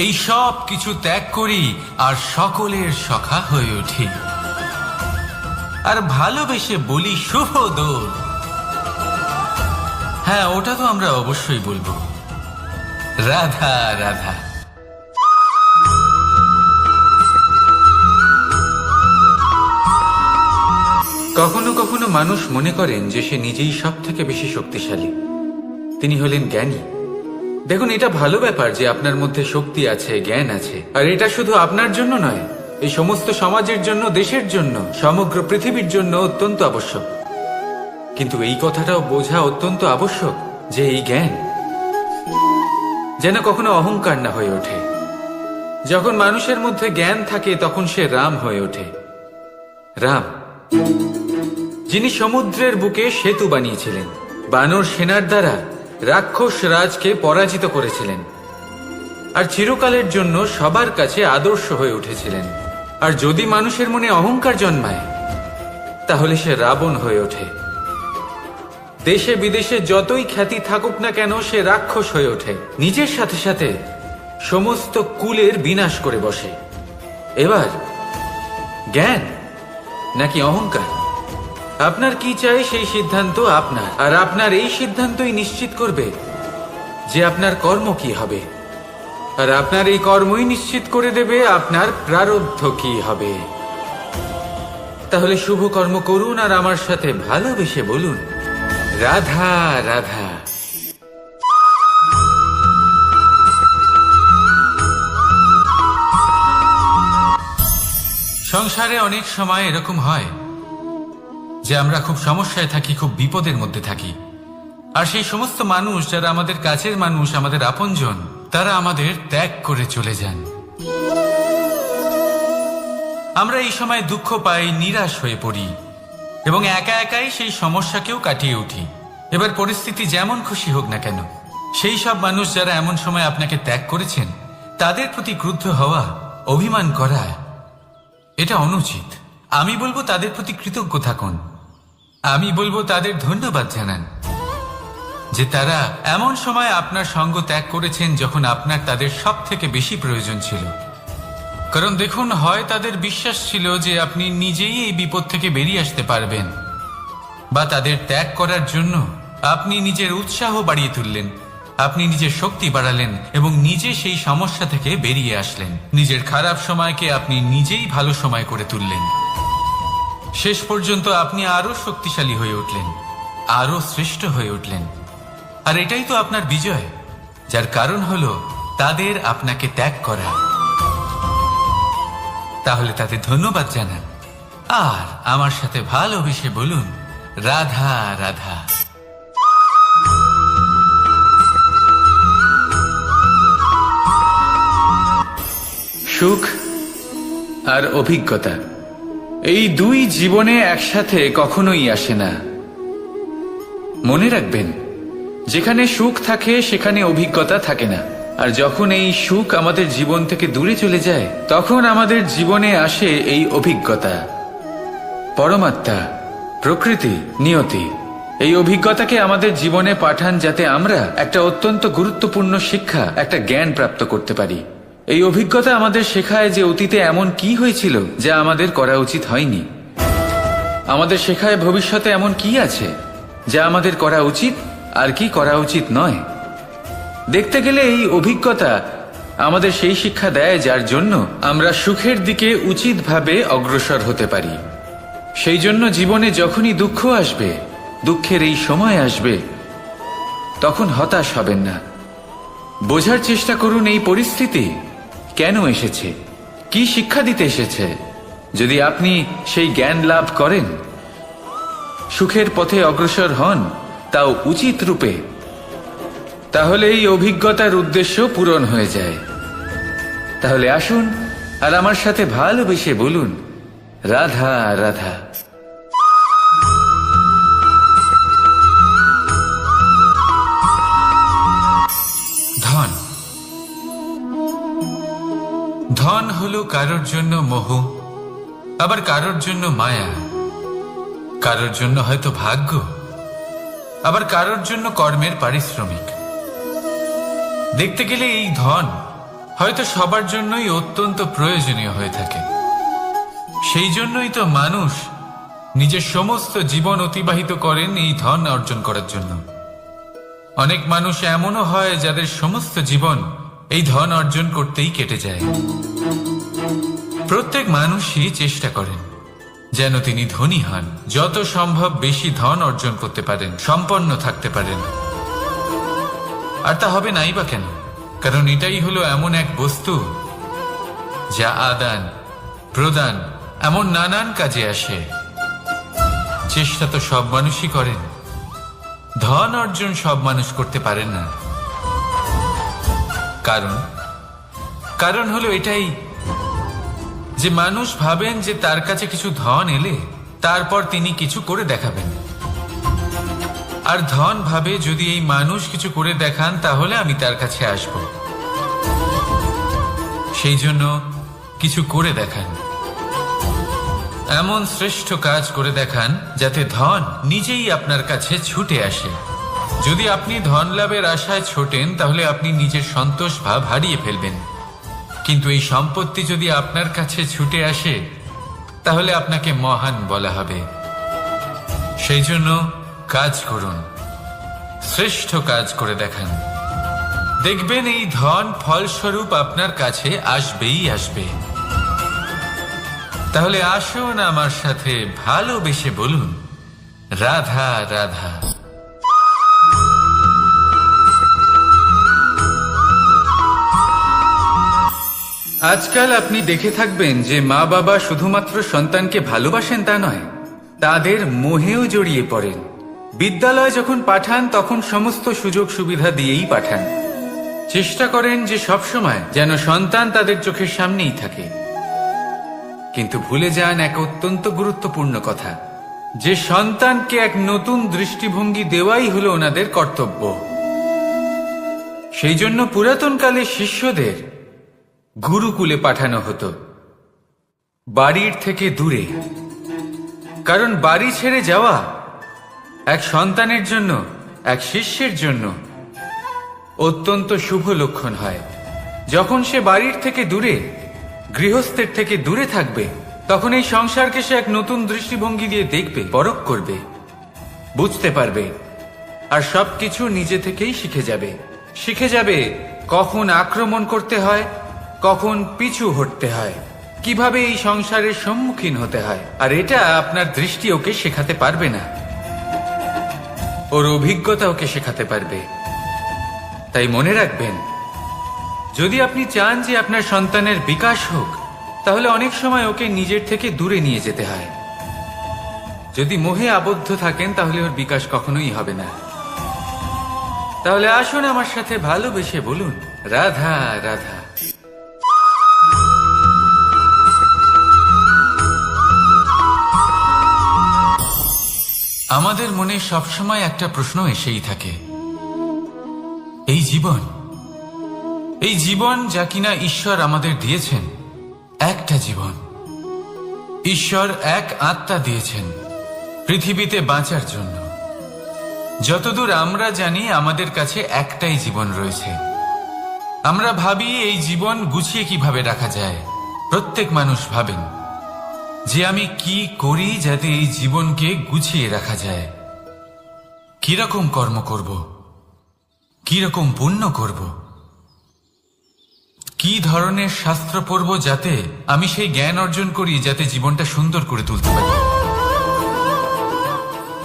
এই সব কিছু ত্যাগ করি আর সকলের সখা হয়ে উঠি, আর ভালোবেসে বলি শুভ দোল। হ্যাঁ, ওটা তো আমরা অবশ্যই বলবো, রাধা রাধা। কখনো কখনো মানুষ মনে করেন যে সে নিজেই সব থেকে বেশি শক্তিশালী, তিনি হলেন জ্ঞানী। দেখুন, এটা ভালো ব্যাপার যে আপনার মধ্যে শক্তি আছে, জ্ঞান আছে, আর এটা শুধু আপনার জন্য নয়, এই সমস্ত সমাজের জন্য, দেশের জন্য, সমগ্র পৃথিবীর জন্য অত্যন্ত আবশ্যক। কিন্তু এই কথাটাও বোঝা অত্যন্ত আবশ্যক যে এই জ্ঞান যেন কখনো অহংকার না হয়ে ওঠে। যখন মানুষের মধ্যে জ্ঞান থাকে তখন সে রাম হয়ে ওঠে। রাম, যিনি সমুদ্রের বুকে সেতু বানিয়েছিলেন, বানর সেনার দ্বারা রাক্ষস রাজকে পরাজিত করেছিলেন, আর চিরকালের জন্য সবার কাছে আদর্শ হয়ে উঠেছিলেন। আর যদি মানুষের মনে অহংকার জন্মায় তাহলে সে রাবণ হয়ে ওঠে। দেশে বিদেশে যতই খ্যাতি থাকুক না কেন, সে রাক্ষস হয়ে ওঠে, নিজের সাথে সাথে সমস্ত কুলের বিনাশ করে বসে। এবার জ্ঞান নাকি অহংকার, আপনার কি চাই সেই সিদ্ধান্ত আপনার, আর আপনার এই সিদ্ধান্তই নিশ্চিত করবে যে আপনার কর্ম কি হবে, আর আপনার এই কর্মই নিশ্চিত করে দেবে আপনার প্রারব্ধ কি হবে। তাহলে শুভ কর্ম করুন আর আমার সাথে ভালোবেসে বলুন, রাধা রাধা। সংসারে অনেক সময় এরকম হয় যে আমরা খুব সমস্যায় থাকি, খুব বিপদের মধ্যে থাকি। আর সেই সমস্ত মানুষ যারা আমাদের কাছের মানুষ, আমাদের আপনজন, তারা আমাদের ত্যাগ করে চলে যান। আমরা এই সময় দুঃখ পাই, নিরাশ হয়ে পড়ি এবং একা একাই সেই সমস্যাকেও কাটিয়ে উঠি। এবার পরিস্থিতি যেমন খুশি হোক না কেন, সেই সব মানুষ যারা এমন সময় আপনাকে ত্যাগ করেছেন, তাদের প্রতি ক্রুদ্ধ হওয়া, অভিমান করা, এটা অনুচিত। আমি বলবো তাদের প্রতি কৃতজ্ঞ থাকুন। আমি বলবো তাদের ধন্যবাদ জানান যে তারা এমন সময় আপনার সঙ্গ ত্যাগ করেছেন যখন আপনার তাদের সব থেকে বেশি প্রয়োজন ছিল। কারণ দেখুন, হয় তাদের বিশ্বাস ছিল যে আপনি নিজেই এই বিপদ থেকে বেরিয়ে আসতে পারবেন, বা তাদের ত্যাগ করার জন্য আপনি নিজের উৎসাহ বাড়িয়ে তুললেন, আপনি নিজের শক্তি বাড়ালেন এবং নিজে সেই সমস্যা থেকে বেরিয়ে আসলেন। নিজের খারাপ সময়কে আপনি নিজেই ভালো সময় করে তুললেন। শেষ পর্যন্ত আপনি আরো শক্তিশালী হয়ে উঠলেন, আরো শ্রেষ্ঠ হয়ে উঠলেন। আর এটাই তো আপনার বিজয়, যার কারণ হলো তাদের আপনাকে ত্যাগ করা। তাহলে তাদের ধন্যবাদ জানান আর আমার সাথে ভালোবেসে বলুন, রাধা রাধা। সুখ আর অভিজ্ঞতা, এই দুই জীবনে একসাথে কখনোই আসে না। মনে রাখবেন, যেখানে সুখ থাকে সেখানে অভিজ্ঞতা থাকে না। আর যখন এই সুখ আমাদের জীবন থেকে দূরে চলে যায়, তখন আমাদের জীবনে আসে এই অভিজ্ঞতা। পরমাত্মা, প্রকৃতি, নিয়তি এই অভিজ্ঞতাকে আমাদের জীবনে পাঠান যাতে আমরা একটা অত্যন্ত গুরুত্বপূর্ণ শিক্ষা, একটা জ্ঞান প্রাপ্ত করতে পারি। এই অভিজ্ঞতা আমাদের শেখায় যে অতীতে এমন কি হয়েছিল যা আমাদের করা উচিত হয়নি। আমাদের শেখায় ভবিষ্যতে এমন কি আছে যা আমাদের করা উচিত আর কি করা উচিত নয়। দেখতে গেলে এই অভিজ্ঞতা আমাদের সেই শিক্ষা দেয় যার জন্য আমরা সুখের দিকে উচিতভাবে অগ্রসর হতে পারি। সেই জন্য জীবনে যখনই দুঃখ আসবে, দুঃখের এই সময় আসবে, তখন হতাশ হবেন না। বোঝার চেষ্টা করুন এই পরিস্থিতি কেন এসেছে, কি শিক্ষা দিতে এসেছে। যদি আপনি সেই জ্ঞান লাভ করেন, সুখের পথে অগ্রসর হন, তাও উচিত রূপে, তাহলে এই অভিজ্ঞতার উদ্দেশ্য পূরণ হয়ে যায়। তাহলে আসুন আর আমার সাথে ভালোবেসে বলুন, রাধা রাধা। ধন, ধন হলো কারোর জন্য মোহ, আবার কারোর জন্য মায়া, কারোর জন্য হয়তো ভাগ্য, আবার কারোর জন্য কর্মের পারিশ্রমিক। দেখতে গেলে এই ধন হয়তো সবার জন্যই অত্যন্ত প্রয়োজনীয় হয়ে থাকে। সেই জন্যই তো মানুষ নিজের সমস্ত জীবন অতিবাহিত করেন এই ধন অর্জন করার জন্য। অনেক মানুষ এমনও হয় যাদের সমস্ত জীবন এই ধন অর্জন করতেই কেটে যায়। প্রত্যেক মানুষই চেষ্টা করেন যেন তিনি ধনী হন, যত সম্ভব বেশি ধন অর্জন করতে পারেন, সম্পন্ন থাকতে পারেন। আর তা হবে নাই বা কেন? কারণ এটাই হলো এমন এক বস্তু যা আদান প্রদান এমন নানান কাজে আসে। চেষ্টা তো সব মানুষই করেন, ধন অর্জন সব মানুষ করতে পারেন না। কারণ হলো এটাই যে মানুষ ভাবেন যে তার কাছে কিছু ধন এলে তারপর তিনি কিছু করে দেখাবেন। আর ধন ভাবে যদি এই মানুষ কিছু করে দেখান তাহলে আমি তার কাছে আসব। সেই জন্য কিছু করে দেখান, এমন শ্রেষ্ঠ কাজ করে দেখান যাতে ধন নিজেই আপনার কাছে ছুটে আসে। যদি আপনি ধন লাভের আশায় ছোটেন তাহলে আপনি নিজের সন্তোষ ভাব হারিয়ে ফেলবেন। কিন্তু এই সম্পত্তি যদি আপনার কাছে ছুটে আসে তাহলে আপনাকে মহান বলা হবে। সেই জন্য কাজ করুন, শ্রেষ্ঠ কাজ করে দেখান। দেখবেন এই ধন ফলস্বরূপ আপনার কাছে আসবেই আসবে। তাহলে আসুন আমার সাথে ভালোবেসে বলুন, রাধা রাধা। আজকাল আপনি দেখে থাকবেন যে মা বাবা শুধুমাত্র সন্তানকে ভালোবাসেন তা নয়, তাদের মোহেও জড়িয়ে পড়েন। বিদ্যালয়ে যখন পাঠান তখন সমস্ত সুযোগ সুবিধা দিয়েই পাঠান। চেষ্টা করেন যে সবসময় যেন সন্তান তাদের চোখের সামনেই থাকে। কিন্তু ভুলে যান এক অত্যন্ত গুরুত্বপূর্ণ কথা, যে সন্তানকে এক নতুন দৃষ্টিভঙ্গি দেওয়াই হলো ওনাদের কর্তব্য। সেই জন্য পুরাতনকালে শিষ্যদের গুরুকুলে পাঠানো হতো, বাড়ির থেকে দূরে। কারণ বাড়ি ছেড়ে যাওয়া এক সন্তানের জন্য, এক শিষ্যের জন্য অত্যন্ত শুভ লক্ষণ হয়। যখন সে বাড়ির থেকে দূরে, গৃহস্থের থেকে দূরে থাকবে, তখন এই সংসারকে সে এক নতুন দৃষ্টিভঙ্গি দিয়ে দেখবে, পরখ করবে, বুঝতে পারবে, আর সবকিছু নিজে থেকেই শিখে যাবে কখন আক্রমণ করতে হয়, কখন পিছু হটতে হয়, কিভাবে এই সংসারের সম্মুখীন হতে হয়। আর এটা আপনার দৃষ্টি ওকে শেখাতে পারবে না, ওর অভিজ্ঞতা ওকে শেখাতে পারবে। তাই মনে রাখবেন, যদি আপনি চান যে আপনার সন্তানের বিকাশ হোক, তাহলে অনেক সময় ওকে নিজের থেকে দূরে নিয়ে যেতে হয়। যদি মোহে আবদ্ধ থাকেন তাহলে ওর বিকাশ কখনোই হবে না। তাহলে আসুন আমার সাথে ভালোবেসে বলুন, রাধা রাধা। আমাদের মনে সবসময় একটা প্রশ্ন এসেই থাকে, এই জীবন যা কিনা ঈশ্বর আমাদের দিয়েছেন, একটা জীবন। ঈশ্বর এক আত্মা দিয়েছেন পৃথিবীতে বাঁচার জন্য। যতদূর আমরা জানি আমাদের কাছে একটাই জীবন রয়েছে। আমরা ভাবি এই জীবন গুছিয়ে কিভাবে রাখা যায়। প্রত্যেক মানুষ ভাবেন যে আমি কি করি যাতে এই জীবনকে গুছিয়ে রাখা যায়, কিরকম কর্ম করব, কিরকম পুণ্য করব, কি ধরনের শাস্ত্র পড়ব যাতে আমি সেই জ্ঞান অর্জন করি যাতে জীবনটা সুন্দর করে তুলতে পারি।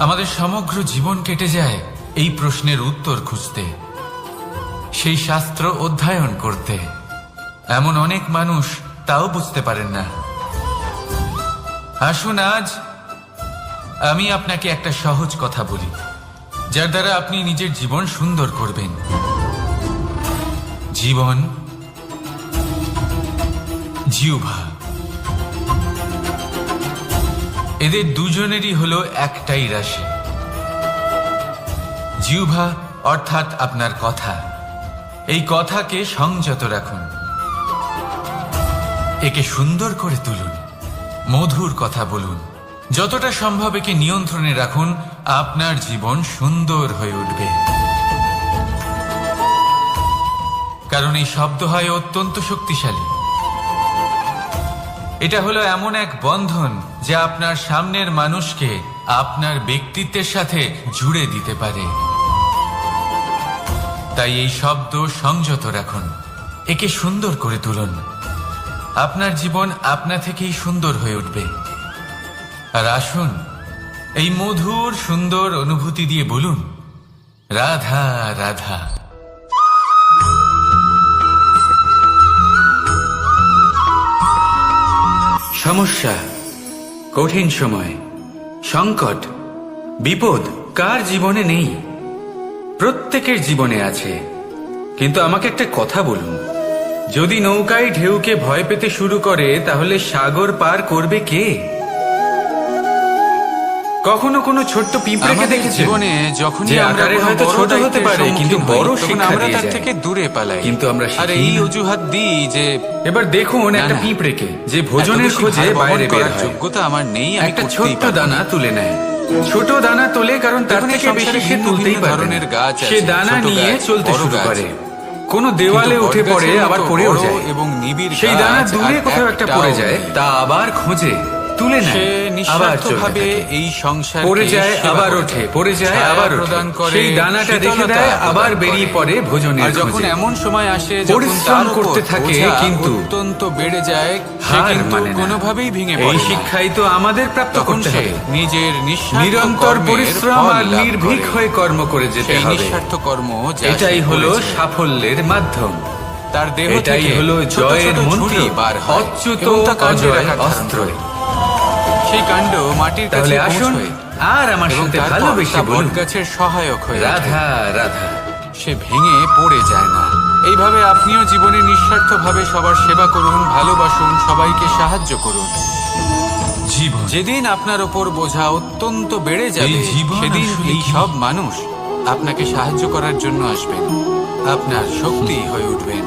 আমাদের সমগ্র জীবন কেটে যায় এই প্রশ্নের উত্তর খুঁজতে, সেই শাস্ত্র অধ্যয়ন করতে। এমন অনেক মানুষ তাও বুঝতে পারেন না। আসুন আজ আমি আপনাকে একটা সহজ কথা বলি, যার দ্বারা আপনি নিজের জীবন সুন্দর করবেন। জীবন, জিহ্বা, এদের দুজনেরই হলো একটাই রাশি। জিহ্বা অর্থাৎ আপনার কথা, এই কথাকে সংযত রাখুন, একে সুন্দর করে তুলুন, মধুর কথা বলুন, যতটা সম্ভব একে নিয়ন্ত্রণে রাখুন। আপনার জীবন সুন্দর হয়ে উঠবে। কারণ এই শব্দ হয় অত্যন্ত শক্তিশালী। এটা হলো এমন এক বন্ধন যা আপনার সামনের মানুষকে আপনার ব্যক্তিত্বের সাথে জুড়ে দিতে পারে। তাই এই শব্দ সংযত রাখুন, একে সুন্দর করে তুলুন। আপনার জীবন আপনা থেকেই সুন্দর হয়ে উঠবে। আর আসুন এই মধুর সুন্দর অনুভূতি দিয়ে বলুন, রাধা রাধা। সমস্যা, কঠিন সময়, সংকট, বিপদ কার জীবনে নেই? প্রত্যেকের জীবনে আছে। কিন্তু আমাকে একটা কথা বলুন, যদি নৌকায় ঢেউকে ভয় পেতে শুরু করে তাহলে সাগর পার করবে কে? কখনো কোনো ছোট্ট পিঁপড়েকে দেখেছেন জীবনে যখন যে আকারে হয়তো ছোট হতে পারে কিন্তু বড় শিক্ষা আমরা দিয়ে তার যায়। থেকে দূরে পালাই, কিন্তু আমরা আর শিখি এই না। অজুহাত দিই যে এবার দেখুন একটা না। পিঁপড়েকে যে ভোজনের এত বেশি খোঁজে ভার বহন বাইরে বের করার হয়। যোগ্যতা আমার নেই, আমি একটা করতেই ছোট্ট পারবো না। দানা তুলে নেয়, ছোট দানা তোলে কারণ তার দেখুন, এই থেকে বেশি সংসারে সে ভিন্ন তুলতেই ভিন্ন পারবে ধরনের না। গাছ সে আছে, দানা ছোট নিয়ে গাছ, চলতে বড় শুরু গাছ। করে, কোনো দেওয়ালে কিন্তু উঠে বটগাছের পড়ে মতো আবার পড়েও বড় যায়, এবং নিবিড় সেই দানা গাছ দূরে আর কোথাও একটা একটাও পড়ে যায়, নেই। তা আবার খোঁজে, তুলে নেয়, সে আবার চলতে নিঃস্বার্থভাবে থাকে। এই সংসার পড়ে যায় আবার ওঠে, পড়ে যায় আবার ওঠে। প্রদান করে, সেই দানাটা রেখে শীতলতা দেয়, আবার প্রদান বেরিয়ে করে। পড়ে ভোজনের আর যখন খোঁজে। এমন সময় আসে যখন পরিশ্রম তার উপর করতে থাকে, বোঝা কিন্তু অত্যন্ত বেড়ে যায়, সে হার কিন্তু মানে না। কোনোভাবেই ভেঙে এই পড়ে না। শিক্ষাই তো আমাদের প্রাপ্ত তখন করতে সে হবে। নিজের নিঃস্বার্থ নিরন্তর কর্মের পরিশ্রম ফল আর লাভ নির্ভীক করে। হয়ে কর্ম করে যেতে সেই হবে। নিঃস্বার্থ কর্ম যা এটাই সে হলো করেছে, সাফল্যের মাধ্যম। তার দেহ এটাই থেকে হলো ছোট জয়ের ছোট মন্ত্র, ঝুড়ি বার হয় অচ্যুত এবং তা কাণ্ডে অজয় আকার ধারণ অস্ত্র। করে। সেই কাণ্ড মাটির কাছে তাহলে আসুন পৌঁছয় আর আমার এবং সাথে তারপর ভালোবেসে তা বলুন, বটগাছের সহায়ক হয়ে ওঠে। রাধা রাধা। সে ভেঙে পড়ে যায় না। এইভাবে আপনিও জীবনে নিঃস্বার্থভাবে সবার সেবা করুন, ভালোবাসুন, সবাইকে সাহায্য করুন। জীবন যেদিন আপনার ওপর বোঝা অত্যন্ত বেড়ে যাবে, এই জীবন সেদিন আসলে এই কি? সব মানুষ আপনাকে সাহায্য করার জন্য আসবেন, আপনার শক্তি হয়ে উঠবেন।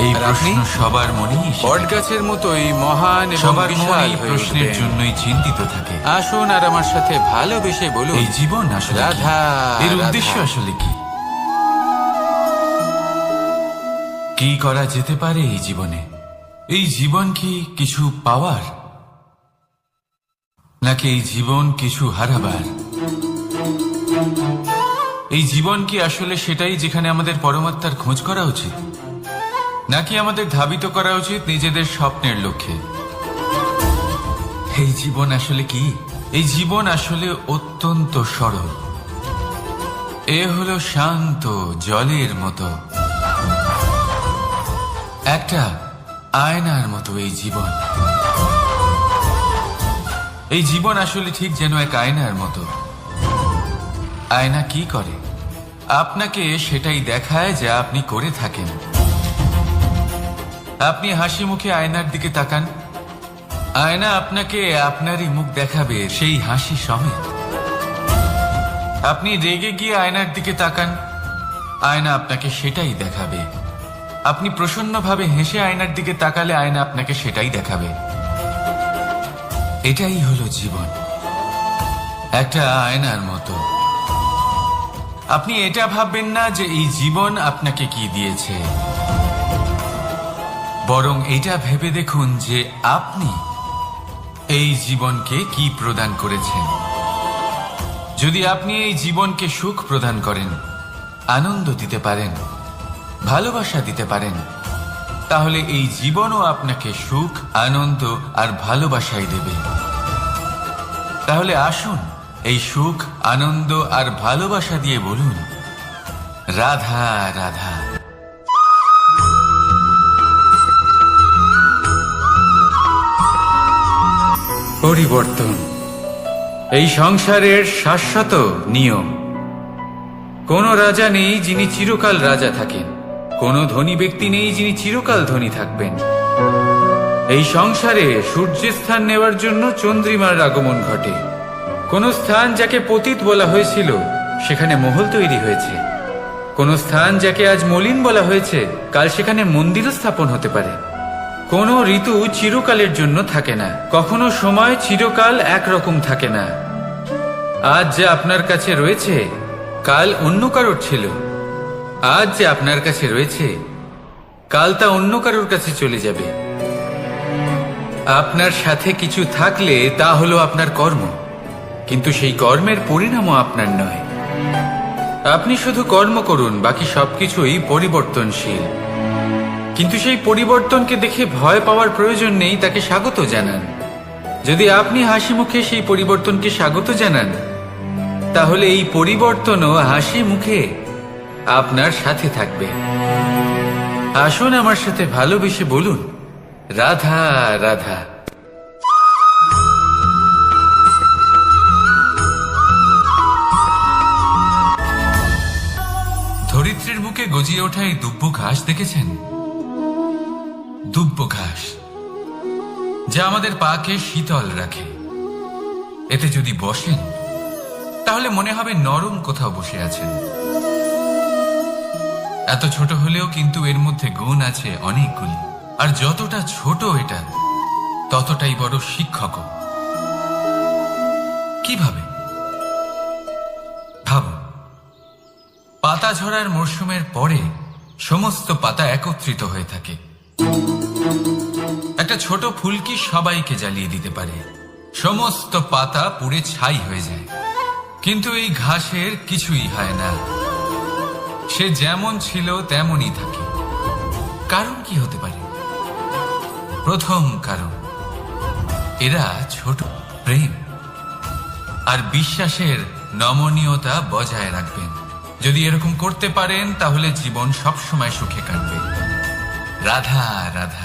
এই আর প্রশ্ন আপনি? সবার মনেই এসে থাকে। বটগাছের মতোই মহান এবং সবার মন বিশাল এই হয়ে প্রশ্নের উঠবেন। জন্যই চিন্তিত থাকে। আসুন আর আমার সাথে ভালোবেসে বলুন, এই জীবন আসলে কি? রাধা, এর রাধা। উদ্দেশ্য আসলে কি? কি করা যেতে পারে এই জীবনে? এই জীবন কি কিছু পাওয়ার, নাকি এই জীবন কিছু হারাবার? এই জীবন কি আসলে সেটাই যেখানে আমাদের পরমাত্মার খোঁজ করা উচিত, নাকি আমাদের ধাবিত করা উচিত নিজেদের স্বপ্নের লক্ষ্যে? এই জীবন আসলে কি? এই জীবন আসলে অত্যন্ত সরল। এ হলো শান্ত জলের মতো, একটা আয়নার মতো এই জীবন। এই জীবন আসলে ঠিক যেন এক আয়নার মতো। আয়না কি করে? আপনাকে সেটাই দেখায় যা আপনি করে থাকেন। আপনি হাসি মুখে আয়নার দিকে তাকান, আয়না আপনাকে আপনারই মুখ দেখাবে, সেই হাসি সমেত। আপনি রেগে গিয়ে আয়নার দিকে তাকান, আয়না আপনাকে সেটাই দেখাবে। আপনি প্রসন্নভাবে হেসে আয়নার দিকে তাকালে আয়না আপনাকে সেটাই দেখাবে। এটাই হলো জীবন, একটা আয়নার মতো। আপনি এটা ভাববেন না যে এই জীবন আপনাকে কি দিয়েছে, বরং এটা ভেবে দেখুন যে আপনি এই জীবনকে কি প্রদান করেছেন। যদি আপনি এই জীবনকে সুখ প্রদান করেন, আনন্দ দিতে পারেন, ভালোবাসা দিতে পারেন, তাহলে এই জীবনও আপনাকে সুখ, আনন্দ আর ভালোবাসাই দেবে। তাহলে আসুন এই সুখ, আনন্দ আর ভালোবাসা দিয়ে বলুন, রাধা রাধা। পরিবর্তন এই সংসারের শাশ্বত নিয়ম। কোন রাজা নেই যিনি চিরকাল রাজা থাকেন, কোন ধনী ব্যক্তি নেই যিনি চিরকাল ধনী থাকবেন। এই সংসারে সূর্যের স্থান নেওয়ার জন্য চন্দ্রিমার আগমন ঘটে। কোন স্থান যাকে পতিত বলা হয়েছিল সেখানে মহল তৈরি হয়েছে, কোন স্থান যাকে আজ মলিন বলা হয়েছে কাল সেখানে মন্দিরও স্থাপন হতে পারে। কোনো ঋতু চিরকালের জন্য থাকে না, কখনো সময় চিরকাল একরকম থাকে না। আজ যে আপনার কাছে রয়েছে কাল অন্য কারোর ছিল, আজ যে আপনার কাছে রয়েছে কাল তা অন্য কারোর কাছে চলে যাবে। আপনার সাথে কিছু থাকলে তা হলো আপনার কর্ম, কিন্তু সেই কর্মের পরিণামও আপনার নয়। আপনি শুধু কর্ম করুন, বাকি সবকিছুই পরিবর্তনশীল। কিন্তু সেই পরিবর্তনকে দেখে ভয় পাওয়ার প্রয়োজন নেই, তাকে স্বাগত জানান। যদি আপনি হাসি মুখে সেই পরিবর্তনকে স্বাগত জানান, তাহলে এই পরিবর্তনও হাসি মুখে আপনার সাথে থাকবে। আসুন আমার সাথে ভালোবেসে বলুন, রাধা রাধা। ধরিত্রীর বুকে গজিয়ে ওঠা এই দুব্য ঘাস দেখেছেন? দুব্য ঘাস, যা আমাদের পাকে শীতল রাখে। এতে যদি বসেন তাহলে মনে হবে নরম কোথাও বসে আছেন। এত ছোট হলেও কিন্তু এর মধ্যে গুণ আছে অনেকগুলি, আর যতটা ছোট এটা ততটাই বড় শিক্ষক। কিভাবে? ভাবুন, পাতা ঝরার মরশুমের পরে সমস্ত পাতা একত্রিত হয়ে থাকে। একটা একটা ছোট ফুলকি সবাইকে জ্বালিয়ে দিতে পারে, সমস্ত পাতা পুড়ে ছাই হয়ে যায়, কিন্তু এই ঘাসের কিছুই হয় না, সে যেমন ছিল তেমনই থাকে। কারণ কি হতে পারে? প্রথম কারণ, এরা ছোট প্রেম আর বিশ্বাসের নমনীয়তা বজায় রাখবেন। যদি এরকম করতে পারেন তাহলে জীবন সবসময় সুখে কাটবে। রাধা রাধা।